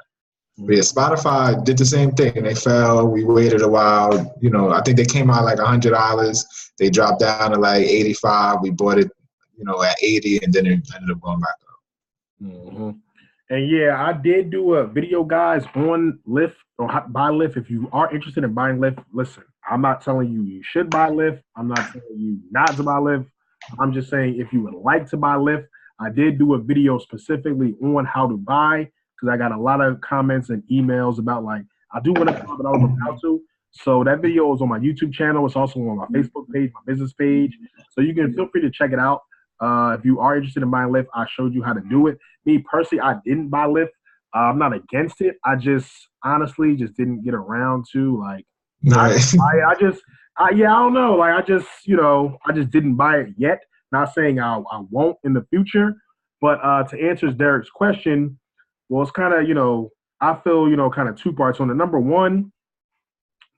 But yeah, Spotify did the same thing. They fell. We waited a while. You know, I think they came out like $100. They dropped down to like 85. We bought it, at 80, and then it ended up going back up. And yeah, I did do a video, guys, on Lyft or buy Lyft. If you are interested in buying Lyft, listen, I'm not telling you should buy Lyft. I'm not telling you not to buy Lyft. I'm just saying if you would like to buy Lyft, I did do a video specifically on how to buy because I got a lot of comments and emails about like, I do want to buy, but I don't know how to. So that video is on my YouTube channel. It's also on my Facebook page, my business page. So you can feel free to check it out. If you are interested in buying Lyft, I showed you how to do it. Me personally, I didn't buy Lyft. I'm not against it. I just honestly just didn't get around to like. Nice. I don't know. Like I just didn't buy it yet. Not saying I won't in the future, but to answer Derek's question, well, it's kind of I feel kind of 2 parts on it. Number one,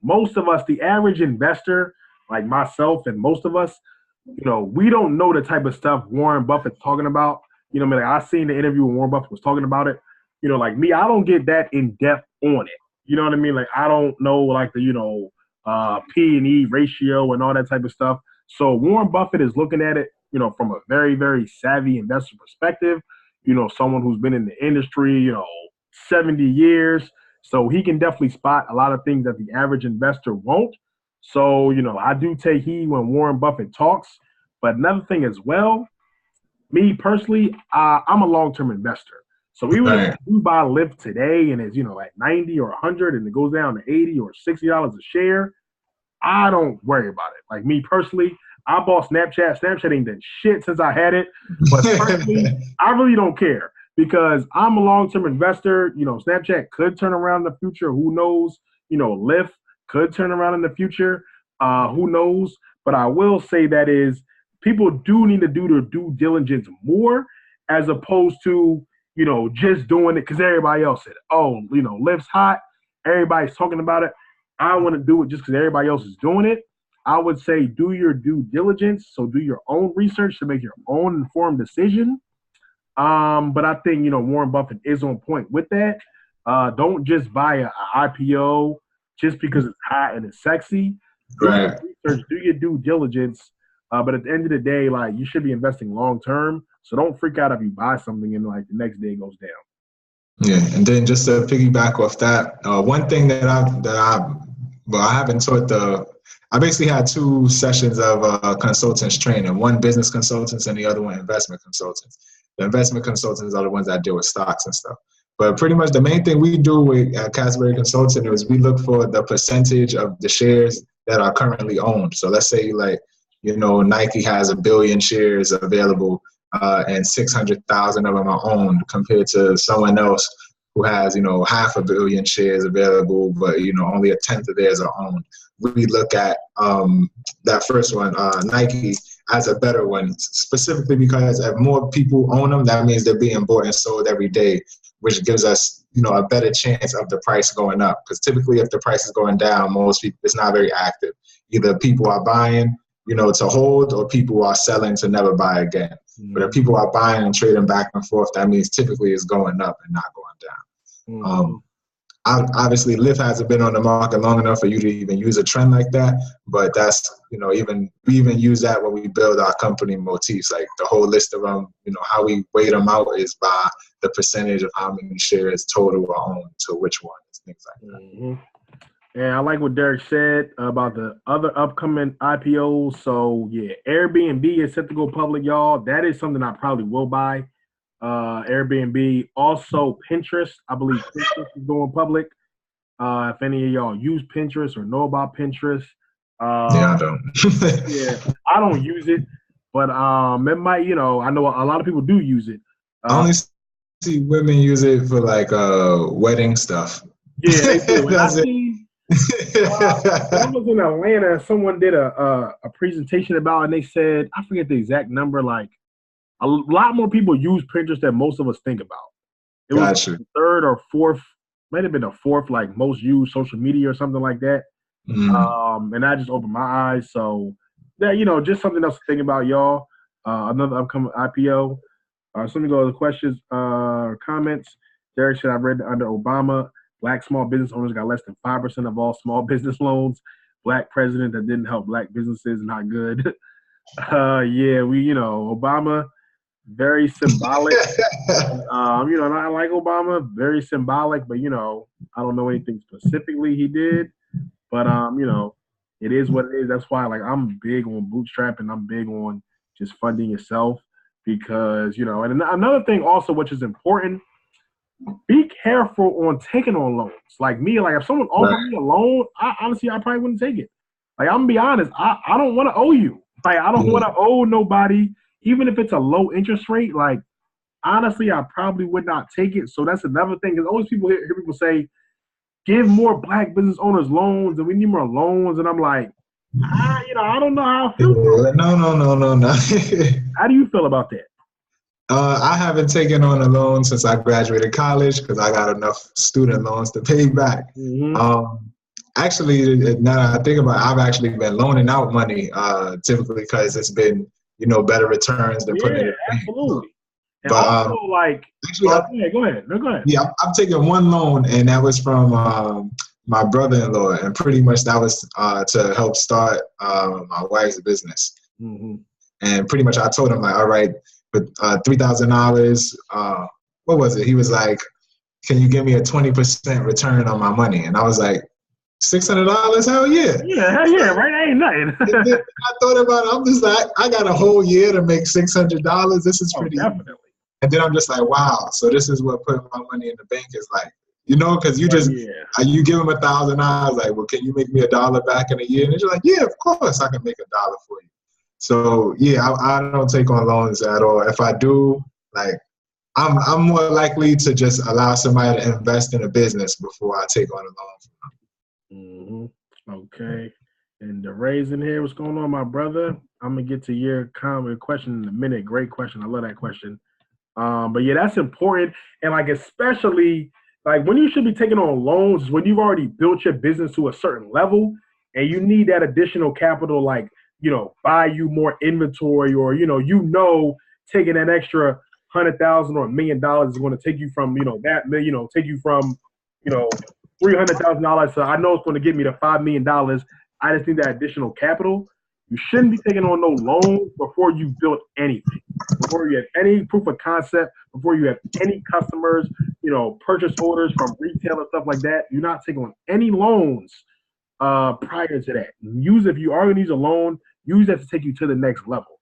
most of us, the average investor, like myself and most of us, we don't know the type of stuff Warren Buffett's talking about. Like I seen the interview when Warren Buffett was talking about it. Like me, I don't get that in depth on it. You know what I mean? Like I don't know like the P&E ratio and all that type of stuff. So Warren Buffett is looking at it, from a very, very savvy investor perspective. Someone who's been in the industry, 70 years. So he can definitely spot a lot of things that the average investor won't. So, I do take heed when Warren Buffett talks. But another thing as well, me personally, I'm a long-term investor. So even if you buy Lyft today and it's, at 90 or 100 and it goes down to 80 or $60 a share, I don't worry about it. Like me personally, I bought Snapchat. Snapchat ain't done shit since I had it. But personally, I really don't care because I'm a long-term investor. Snapchat could turn around in the future. Who knows? Lyft could turn around in the future. Who knows? But I will say that is people do need to do their due diligence more as opposed to, just doing it because everybody else said, oh, Lyft's hot. Everybody's talking about it. I want to do it just because everybody else is doing it. I would say do your due diligence. So do your own research to make your own informed decision. But I think, Warren Buffett is on point with that. Don't just buy an IPO just because it's hot and it's sexy. Do your research, do your due diligence. But at the end of the day, like you should be investing long term. So don't freak out if you buy something and like the next day it goes down. Yeah, and then just to piggyback off that, one thing that I haven't taught I basically had 2 sessions of consultants training, one business consultants and the other one investment consultants. The investment consultants are the ones that deal with stocks and stuff. But pretty much the main thing we do with Cassaberry Consulting is we look for the percentage of the shares that are currently owned. So let's say Nike has 1 billion shares available and 600,000 of them are owned compared to someone else who has, 500 million shares available, but, only 1/10 of theirs are owned. We look at that first one, Nike, as a better one, specifically because if more people own them, that means they're being bought and sold every day, which gives us, a better chance of the price going up. Because typically if the price is going down, most people, it's not very active. Either people are buying, to hold, or people are selling to never buy again. Mm-hmm. But if people are buying and trading back and forth, that means typically it's going up and not going down. Mm-hmm. Obviously, Lyft hasn't been on the market long enough for you to even use a trend like that. But that's, we even use that when we build our company motifs, like the whole list of them, how we weight them out is by the percentage of how many shares total are owned to which one is things like that. Mm-hmm. And I like what Derek said about the other upcoming IPOs. So yeah, Airbnb is set to go public, y'all. That is something I probably will buy. Airbnb, also Pinterest. I believe Pinterest is going public. If any of y'all use Pinterest or know about Pinterest, Yeah, I don't. yeah, I don't use it, but it might. I know a lot of people do use it. I only see women use it for like wedding stuff. Yeah, they do. And I That's it. seen when I was in Atlanta, someone did a presentation about it, and they said, I forget the exact number, like a lot more people use Pinterest than most of us think about. It was Gotcha. like the third or fourth, might have been the fourth, like most used social media or something like that. And I just opened my eyes. So, yeah, just something else to think about, y'all. Another upcoming IPO. So let me go to the questions, comments. Derek said, I've read under Obama, Black small business owners got less than 5% of all small business loans. Black president that didn't help Black businesses, not good. Yeah, Obama, very symbolic. And I like Obama, very symbolic, but I don't know anything specifically he did. But it is what it is. That's why I'm big on bootstrapping. I'm big on just funding yourself because, and another thing also which is important, be careful on taking on loans. Like me, if someone offered me a loan, I probably wouldn't take it. I'm gonna be honest, I don't want to owe you. I don't want to owe nobody, even if it's a low interest rate. Honestly, I probably would not take it. So that's another thing. Because always hear people say, give more Black business owners loans, and we need more loans. And I'm like, I don't know how I feel. No. How do you feel about that? I haven't taken on a loan since I graduated college because I got enough student loans to pay back. Mm-hmm. Actually, now that I think about it, I've actually been loaning out money typically because it's been, better returns than putting it in. Absolutely. And But also, actually, go ahead. No, go ahead. Yeah, I've taken one loan, and that was from my brother-in-law, and pretty much that was to help start my wife's business. Mm-hmm. And pretty much I told him, all right, with $3,000, what was it? He was like, can you give me a 20% return on my money? And I was like, $600? Hell yeah. Yeah, right? Ain't nothing. And then I thought about it. I'm just like, I got a whole year to make $600. This is pretty definitely. And then I'm just like, wow. So this is what putting my money in the bank is like, because you just, you give them $1,000. Like, well, can you make me $1 back in a year? And they're like, yeah, of course I can make $1 for you. So yeah, I don't take on loans at all. If I do, I'm more likely to just allow somebody to invest in a business before I take on a loan from them. Mm-hmm. Okay. And the raising here, what's going on, my brother? I'm gonna get to your comment question in a minute. Great question. I love that question. But yeah, that's important. And especially when you should be taking on loans is when you've already built your business to a certain level and you need that additional capital, buy you more inventory or, taking an extra $100,000 or $1 million is going to take you from, take you from, $300,000. So I know it's going to get me to $5 million. I just need that additional capital. You shouldn't be taking on no loans before you built anything, before you have any proof of concept, before you have any customers, purchase orders from retail and stuff like that. You're not taking on any loans prior to that. If you are going to use a loan, use that to take you to the next level.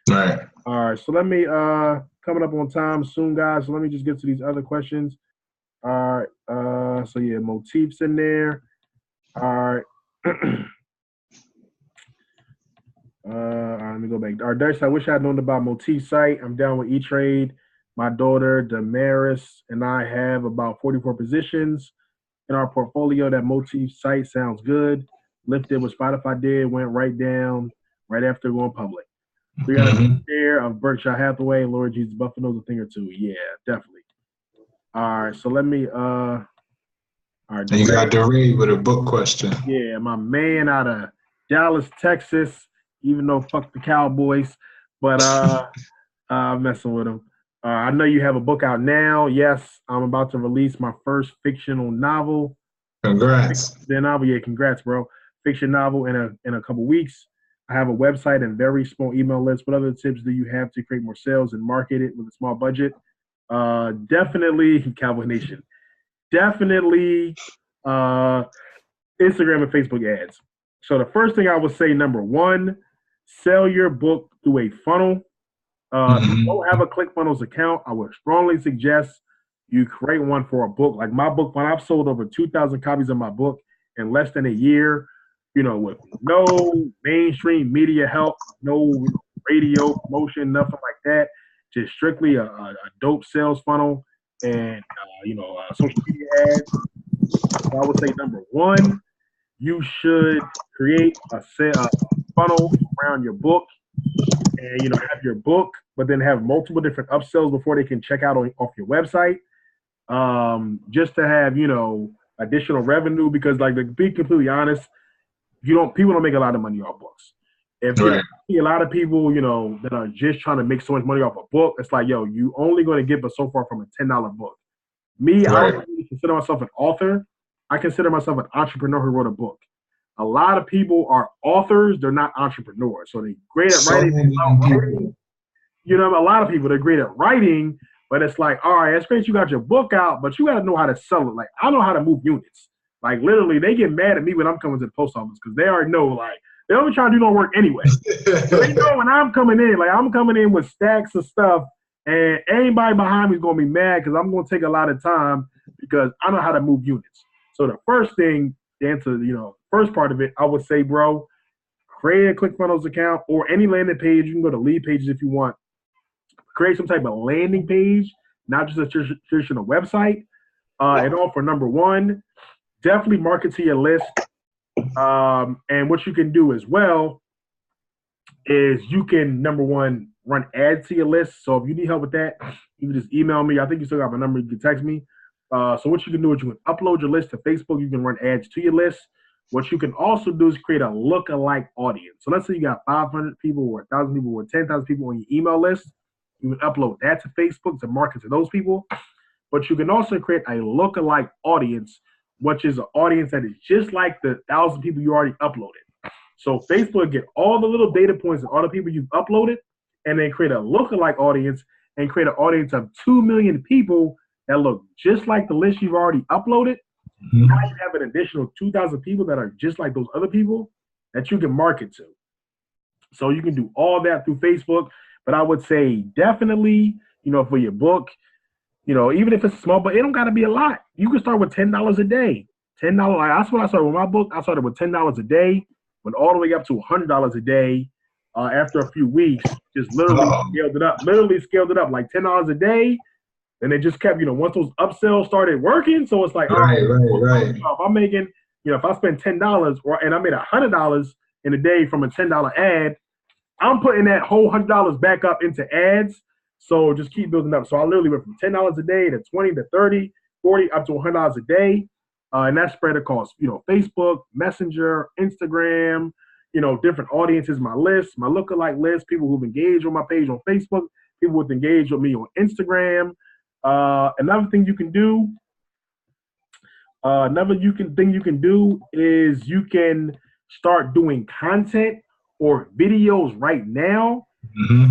Right. All right. So let me, coming up on time soon, guys. So let me just get to these other questions. All right. So yeah, motifs in there. All right. Let me go back. Our Darius, I wish I had known about Motif site. I'm down with E-Trade. My daughter, Damaris, and I have about 44 positions in our portfolio. That Motif site sounds good. Lifted what Spotify did, went right down right after going public. We got a share of Berkshire Hathaway, Lord Jesus Buffalo's a thing or two. Yeah, definitely. All right, so let me all right. And you got DeRay with a book question. Yeah, my man out of Dallas, Texas, even though fuck the Cowboys, but I'm messing with him. I know you have a book out now. Yes, I'm about to release my first fictional novel. Congrats. Yeah, congrats, bro. Fiction novel in a couple weeks. I have a website and very small email list. What other tips do you have to create more sales and market it with a small budget? Definitely, Cowboy Nation. Definitely Instagram and Facebook ads. So the first thing I would say, number one, sell your book through a funnel. If you don't have a ClickFunnels account, I would strongly suggest you create one for a book. Like my book, when I've sold over 2,000 copies of my book in less than a year, with no mainstream media help, no radio promotion, nothing like that, just strictly a dope sales funnel and, social media ads. So I would say number one, you should create a funnel around your book and, have your book, but then have multiple different upsells before they can check out off your website. Just to have, additional revenue, because like, to be completely honest, people don't make a lot of money off books. If you see a lot of people, that are just trying to make so much money off a book, it's like, you only going to get but so far from a $10 book. Me, I don't really consider myself an author. I consider myself an entrepreneur who wrote a book. A lot of people are authors; they're not entrepreneurs. So they're great at writing. A lot of people, they're great at writing, but it's like, all right, it's great you got your book out, but you got to know how to sell it. Like, I know how to move units. Like, literally, they get mad at me when I'm coming to the post office because they already know, like, they only trying to do no work anyway. So they know when I'm coming in, like, I'm coming in with stacks of stuff, and anybody behind me is going to be mad because I'm going to take a lot of time because I know how to move units. So the first thing, to answer, first part of it, I would say, bro, create a ClickFunnels account or any landing page. You can go to lead pages if you want. Create some type of landing page, not just a traditional website. And all for number one, definitely market to your list. And what you can do as well is you can, number one, run ads to your list. So if you need help with that, you can just email me. I think you still got my number. You can text me. So what you can do is you can upload your list to Facebook. You can run ads to your list. What you can also do is create a lookalike audience. So let's say you got 500 people or 1,000 people or 10,000 people on your email list. You can upload that to Facebook to market to those people. But you can also create a lookalike audience, which is an audience that is just like the 1,000 people you already uploaded. So Facebook get all the little data points of all the people you've uploaded, and then create a lookalike audience and create an audience of 2 million people that look just like the list you've already uploaded. Now you have an additional 2,000 people that are just like those other people that you can market to. So you can do all that through Facebook. But I would say definitely, for your book, even if it's small, but it don't got to be a lot. You can start with $10 a day. $10. That's what I started with my book. I started with $10 a day, went all the way up to $100 a day. After a few weeks, just literally scaled it up like $10 a day. And they just kept, once those upsells started working. So it's like, right. If I'm making, if I spend $10 and I made $100 in a day from a $10 ad, I'm putting that whole $100 back up into ads. So just keep building up. So I literally went from $10 a day to 20 to 30, 40, up to $100 a day. And that spread across, Facebook, Messenger, Instagram, different audiences, my list, my lookalike list, people who've engaged on my page on Facebook, people who've engaged with me on Instagram. Another thing you can do is you can start doing content or videos right now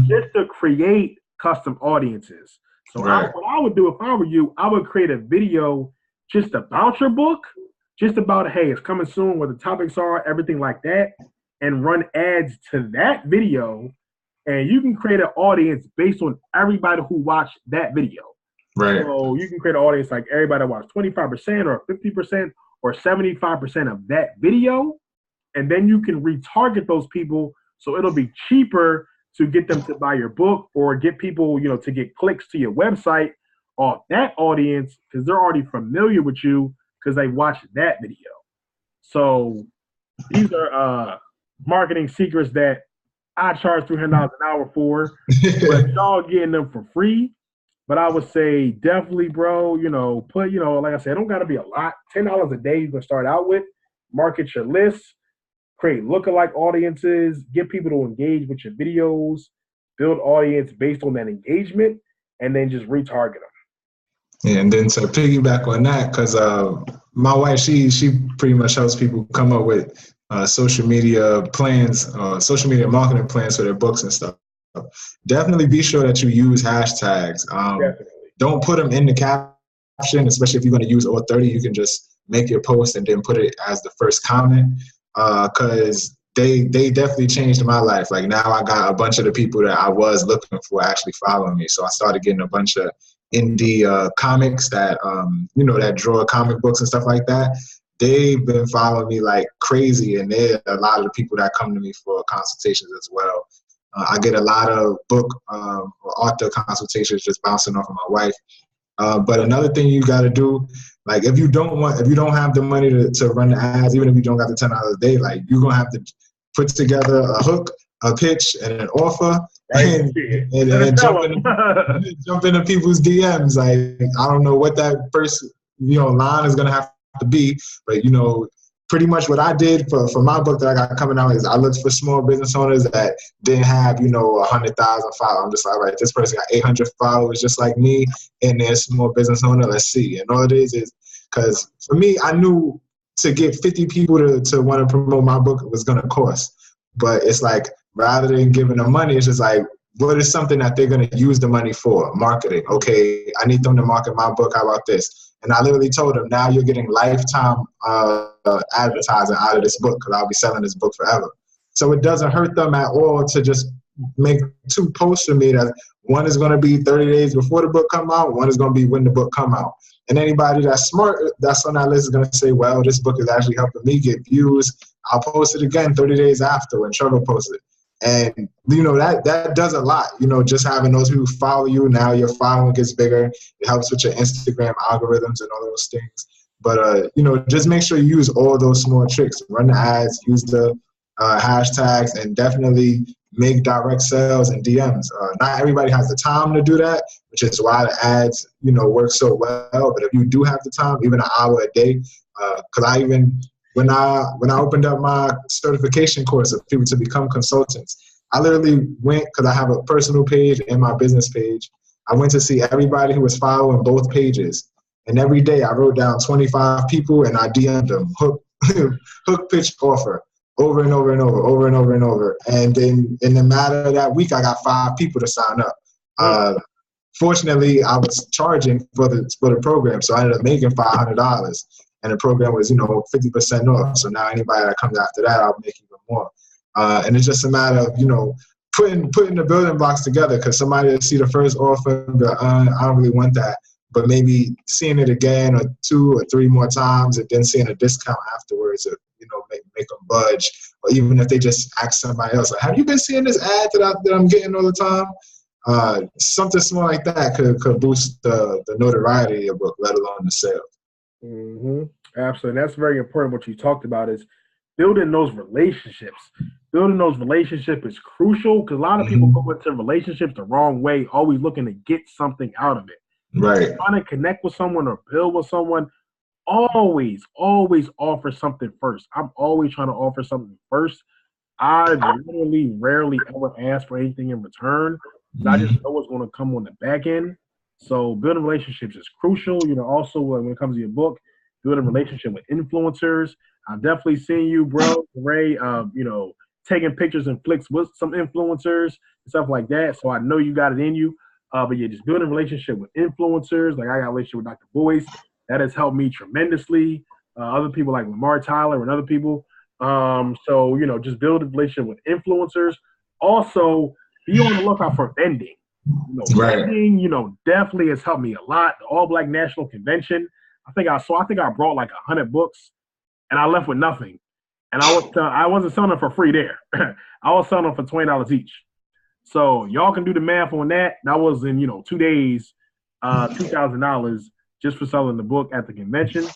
just to create custom audiences. So what I would do if I were you, I would create a video just about your book, just about, hey, it's coming soon, what the topics are, everything like that, and run ads to that video. And you can create an audience based on everybody who watched that video. Right. So you can create an audience like everybody that watched 25% or 50% or 75% of that video. And then you can retarget those people. So it'll be cheaper to get them to buy your book or get people, to get clicks to your website off that audience because they're already familiar with you because they watched that video. So these are marketing secrets that I charge $300 an hour for, but y'all getting them for free. But I would say definitely, bro, put, like I said, it don't got to be a lot. $10 a day you can start out with. Market your list, create lookalike audiences, get people to engage with your videos, build audience based on that engagement, and then just retarget them. Yeah, and then to piggyback on that, because my wife, she pretty much helps people come up with social media plans, social media marketing plans for their books and stuff. Definitely be sure that you use hashtags. Don't put them in the caption, especially if you're going to use all 30. You can just make your post and then put it as the first comment, because they definitely changed my life. Like now I got a bunch of the people that I was looking for actually following me. So I started getting a bunch of indie comics that that draw comic books and stuff like that. They've been following me like crazy, and they're a lot of the people that come to me for consultations as well. I get a lot of book or author consultations just bouncing off of my wife. But another thing you got to do, like if you don't have the money to run the ads, even if you don't got the $10 a day, like you're gonna have to put together a hook, a pitch, and an offer, Right. and jump into people's DMs. Like I don't know what that first line is gonna have to be, but pretty much what I did for my book that I got coming out is I looked for small business owners that didn't have 100,000 followers. I'm just like, all right, this person got 800 followers just like me, and they're a small business owner. Let's see. And all it is because for me, I knew to get 50 people to want to promote my book was going to cost. But it's like, rather than giving them money, it's just like, what is something that they're going to use the money for? Marketing. Okay, I need them to market my book. How about this? And I literally told them, now you're getting lifetime advertising out of this book because I'll be selling this book forever. So it doesn't hurt them at all to just make 2 posts for me that one is going to be 30 days before the book come out, one is going to be when the book come out. And anybody that's smart that's on that list is going to say, well, this book is actually helping me get views. I'll post it again 30 days after when Trevor posts it. And, that does a lot, just having those who follow you. Now your following gets bigger. It helps with your Instagram algorithms and all those things. But, just make sure you use all those small tricks. Run the ads, use the hashtags, and definitely make direct sales and DMs. Not everybody has the time to do that, which is why the ads, work so well. But if you do have the time, even an hour a day, because when I opened up my certification course of people to become consultants, I literally went, because I have a personal page and my business page, I went to see everybody who was following both pages. And every day I wrote down 25 people and I DM'd them, hook, pitch, offer, over and over and over. And then in the matter of that week, I got 5 people to sign up. Fortunately, I was charging for the program, so I ended up making $500. And the program was, 50% off. So now anybody that comes after that, I'll make even more. And it's just a matter of, putting the building blocks together, because somebody will see the first offer and be like, I don't really want that. But maybe seeing it again or 2 or 3 more times and then seeing a discount afterwards to, make them budge. Or even if they just ask somebody else, like, have you been seeing this ad that I'm getting all the time? Something small like that could boost the notoriety of your book, let alone the sales. Mm-hmm. Absolutely. That's very important. What you talked about is building those relationships. Building those relationships is crucial, because a lot of people go into relationships the wrong way, always looking to get something out of it. Right. Trying to connect with someone or build with someone, always offer something first. I'm always trying to offer something first. I literally rarely ever ask for anything in return. I just know what's going to come on the back end. So building relationships is crucial. Also when it comes to your book, building a relationship with influencers. I've definitely seen you, bro, Ray, taking pictures and flicks with some influencers and stuff like that. So I know you got it in you. But yeah, just building a relationship with influencers. Like I got a relationship with Dr. Boyce. That has helped me tremendously. Other people like Lamar Tyler and other people. So, just build a relationship with influencers. Also, be on the lookout for vending. Vending, definitely has helped me a lot. The All Black National Convention. I think I brought like 100 books, and I left with nothing. And I wasn't selling them for free there. I was selling them for $20 each. So y'all can do the math on that. That was in 2 days, $2,000 just for selling the book at the convention.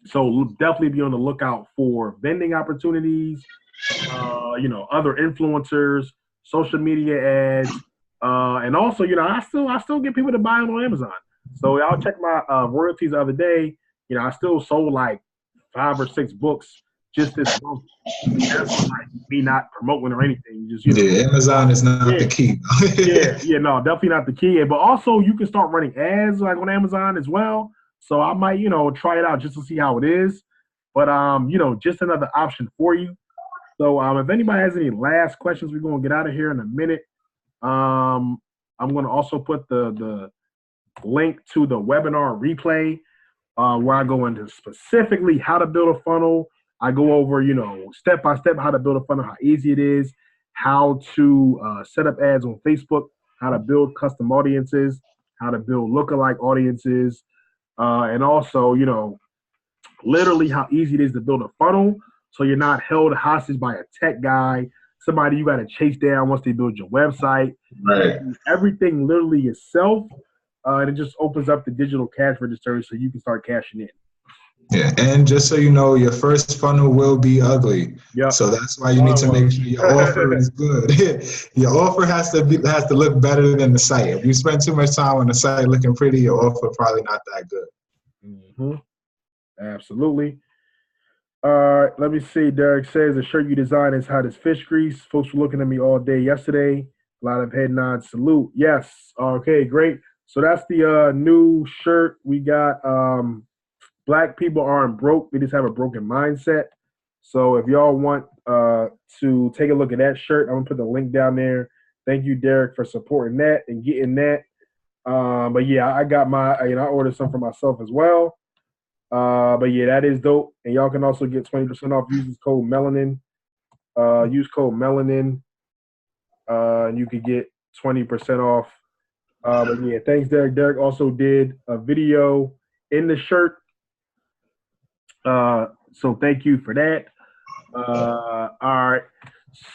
So definitely be on the lookout for vending opportunities. Other influencers, social media ads, and also I still get people to buy them on Amazon. So I'll check my royalties the other day. I still sold like 5 or 6 books just this month. That's like me not promoting or anything. Just Amazon is not the key. No, definitely not the key. But also you can start running ads like on Amazon as well. So I might, try it out just to see how it is. But just another option for you. So if anybody has any last questions, we're gonna get out of here in a minute. I'm gonna also put the link to the webinar replay where I go into specifically how to build a funnel. I go over, step by step how to build a funnel, how easy it is, how to set up ads on Facebook, how to build custom audiences, how to build lookalike audiences, and also, literally how easy it is to build a funnel so you're not held hostage by a tech guy, somebody you got to chase down once they build your website. Right. Everything literally yourself, and it just opens up the digital cash register so you can start cashing in. Yeah, and just so you know, your first funnel will be ugly. Yep. So that's why you need to make sure your offer is good. Your offer has to look better than the site. If you spend too much time on the site looking pretty, your offer probably not that good. Mm-hmm. Absolutely. Let me see. Derek says the shirt you designed is hot as fish grease. Folks were looking at me all day yesterday. A lot of head nods. Salute. Yes. Okay, great. So that's the new shirt. We got Black people aren't broke. We just have a broken mindset. So if y'all want to take a look at that shirt, I'm going to put the link down there. Thank you, Derek, for supporting that and getting that. But yeah, I got my, I ordered some for myself as well. But yeah, that is dope. And y'all can also get 20% off. Use code Melanin. Use code Melanin. And you could get 20% off. But yeah, thanks, Derek. Derek also did a video in the shirt. So thank you for that. All right.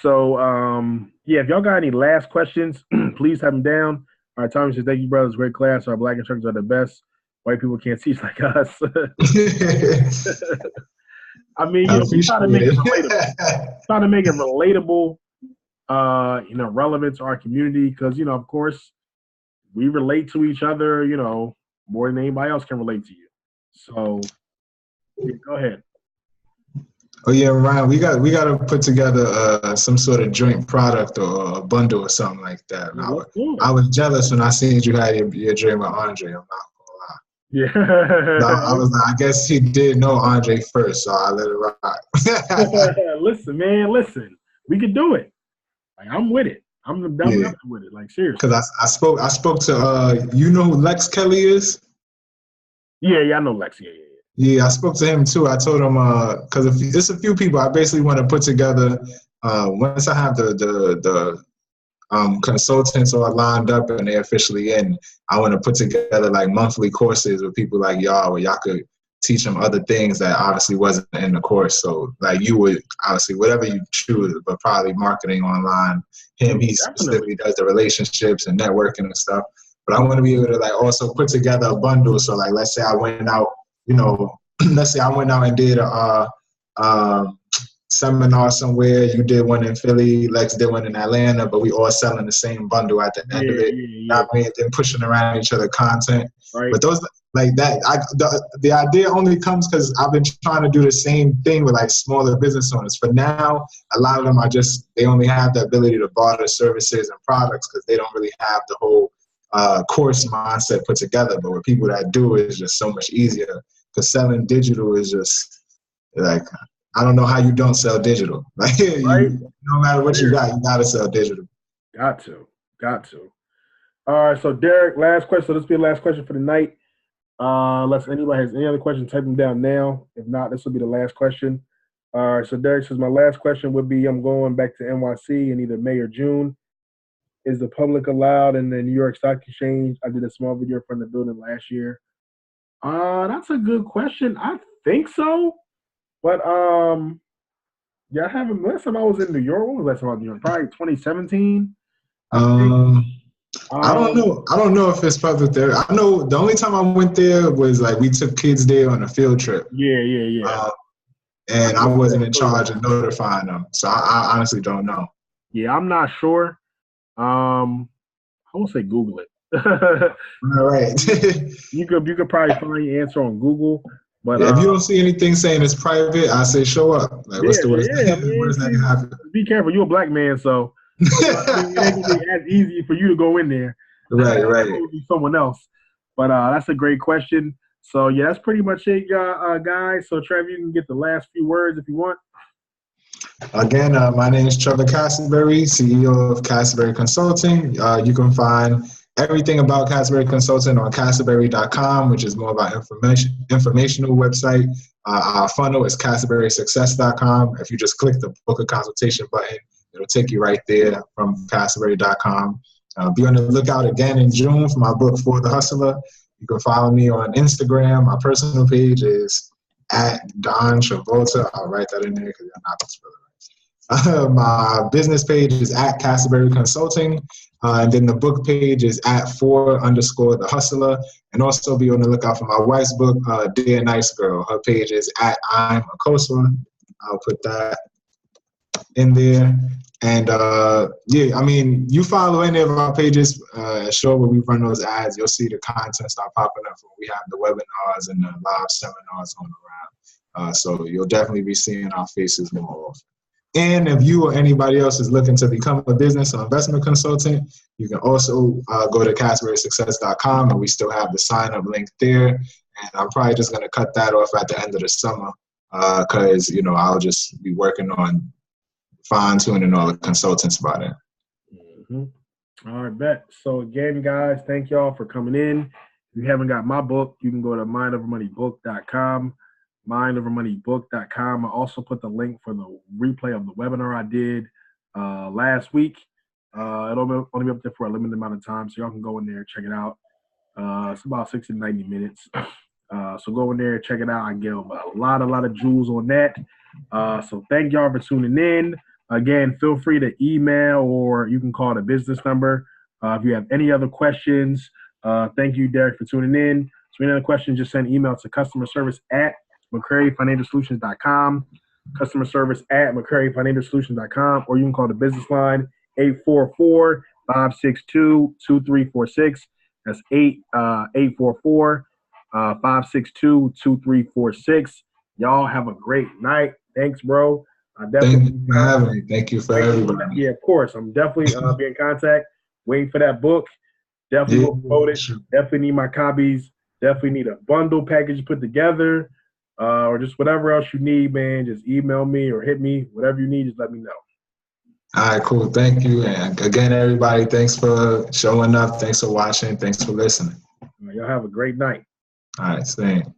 So yeah, if y'all got any last questions, please have them down. All right, Tommy says, thank you, brothers. Great class. Our Black instructors are the best. White people can't teach like us. I mean, we try to make it relatable. Try to make it relatable, relevant to our community because, of course, we relate to each other, more than anybody else can relate to you. So, yeah, go ahead. Oh yeah, Ryan, we got to put together some sort of joint product or a bundle or something like that. I was jealous when I seen you had your dream with Andre. I'm not gonna lie. Yeah. I was like, I guess he did know Andre first, so I let it rock. Listen, man, we could do it. Like I'm with it. I'm with it. Like seriously. Because I spoke to you know who Lex Kelly is? Yeah, I know Lex. Yeah. Yeah, I spoke to him too. I told him because there's a few people I basically want to put together. Once I have the consultants all lined up and they're officially in, I want to put together like monthly courses with people like y'all where y'all could teach them other things that obviously wasn't in the course. So like you would obviously whatever you choose, but probably marketing online. He specifically does the relationships and networking and stuff. But I want to be able to like also put together a bundle. So like let's say I went out. Let's say I went out and did a seminar somewhere. You did one in Philly, Lex did one in Atlanta, but we all selling the same bundle at the end of it. Not being then pushing around each other content. Right. But those like that, the idea only comes because I've been trying to do the same thing with like smaller business owners. For now, a lot of them are they only have the ability to barter services and products because they don't really have the whole course mindset put together. But with people that do, it's just so much easier. Because selling digital is just like I don't know how you don't sell digital. Like right? No matter what you gotta sell digital. Got to. All right, so Derek, last question. So this will be the last question for the night. Unless anybody has any other questions, type them down now. If not, this will be the last question. All right, so Derek says my last question would be: I'm going back to NYC in either May or June. Is the public allowed in the New York Stock Exchange? I did a small video from the building last year. That's a good question. I think so, but yeah, I haven't. Last time I was in New York, when was the last time I was in New York? Probably 2017. I don't know. I don't know if it's public there. I know the only time I went there was like we took kids there on a field trip. Yeah. And I wasn't in charge of notifying them, so I honestly don't know. Yeah, I'm not sure. I won't say Google it. All right. you could probably find your answer on Google, but if you don't see anything saying it's private, I say show up. Like, what's the worst that can happen? Be careful. You're a black man, so it ain't gonna be as easy for you to go in there. Right. It'll be someone else. But that's a great question. So yeah, that's pretty much it, guys. So Trevor, you can get the last few words if you want. Again, my name is Trevor Cassaberry, CEO of Cassaberry Consulting. You can find everything about Cassaberry Consulting on Cassaberry.com, which is more of our informational website. Our funnel is CassaberrySuccess.com. If you just click the book a consultation button, it'll take you right there from Cassaberry.com. Be on the lookout again in June for my book, For the Hustler. You can follow me on Instagram. My personal page is at Don Travolta. I'll write that in there because I'm not going to spell it. My business page is at Cassaberry Consulting, and then the book page is at @the Hustler. And also be on the lookout for my wife's book, Dear Nice Girl. Her page is at I'm a Kosa. I'll put that in there. And yeah, I mean, you follow any of our pages, sure, where we run those ads, you'll see the content start popping up when we have the webinars and the live seminars going around. So you'll definitely be seeing our faces more often. And if you or anybody else is looking to become a business or investment consultant, you can also go to CassaberrySuccess.com, and we still have the sign-up link there. And I'm probably just going to cut that off at the end of the summer because, you know, I'll just be working on fine-tuning all the consultants by then. Mm-hmm. All right, bet. So again, guys, thank y'all for coming in. If you haven't got my book, you can go to mindovermoneybook.com. mindovermoneybook.com. I also put the link for the replay of the webinar I did last week. It'll only be up there for a limited amount of time, so y'all can go in there and check it out. It's about 60 to 90 minutes. So go in there and check it out. I give a lot of jewels on that. So thank y'all for tuning in. Again, feel free to email or you can call the business number if you have any other questions. Thank you, Derek, for tuning in. So any other questions, just send email to customer service at McCraryFinancialSolutions.com, customer service at McCraryFinancialSolutions.com, or you can call the business line 844-562-2346. That's 844-562-2346. Y'all have a great night. Thanks, bro. Thank you for having me. Thank you for everybody. Yeah, of course. I'm definitely be in contact. Waiting for that book. Definitely will promote it. Sure. Definitely need my copies. Definitely need a bundle package put together. Or just whatever else you need, man, just email me or hit me. Whatever you need, just let me know. All right, cool. Thank you. And again, everybody, thanks for showing up. Thanks for watching. Thanks for listening. Y'all have a great night. All right, same.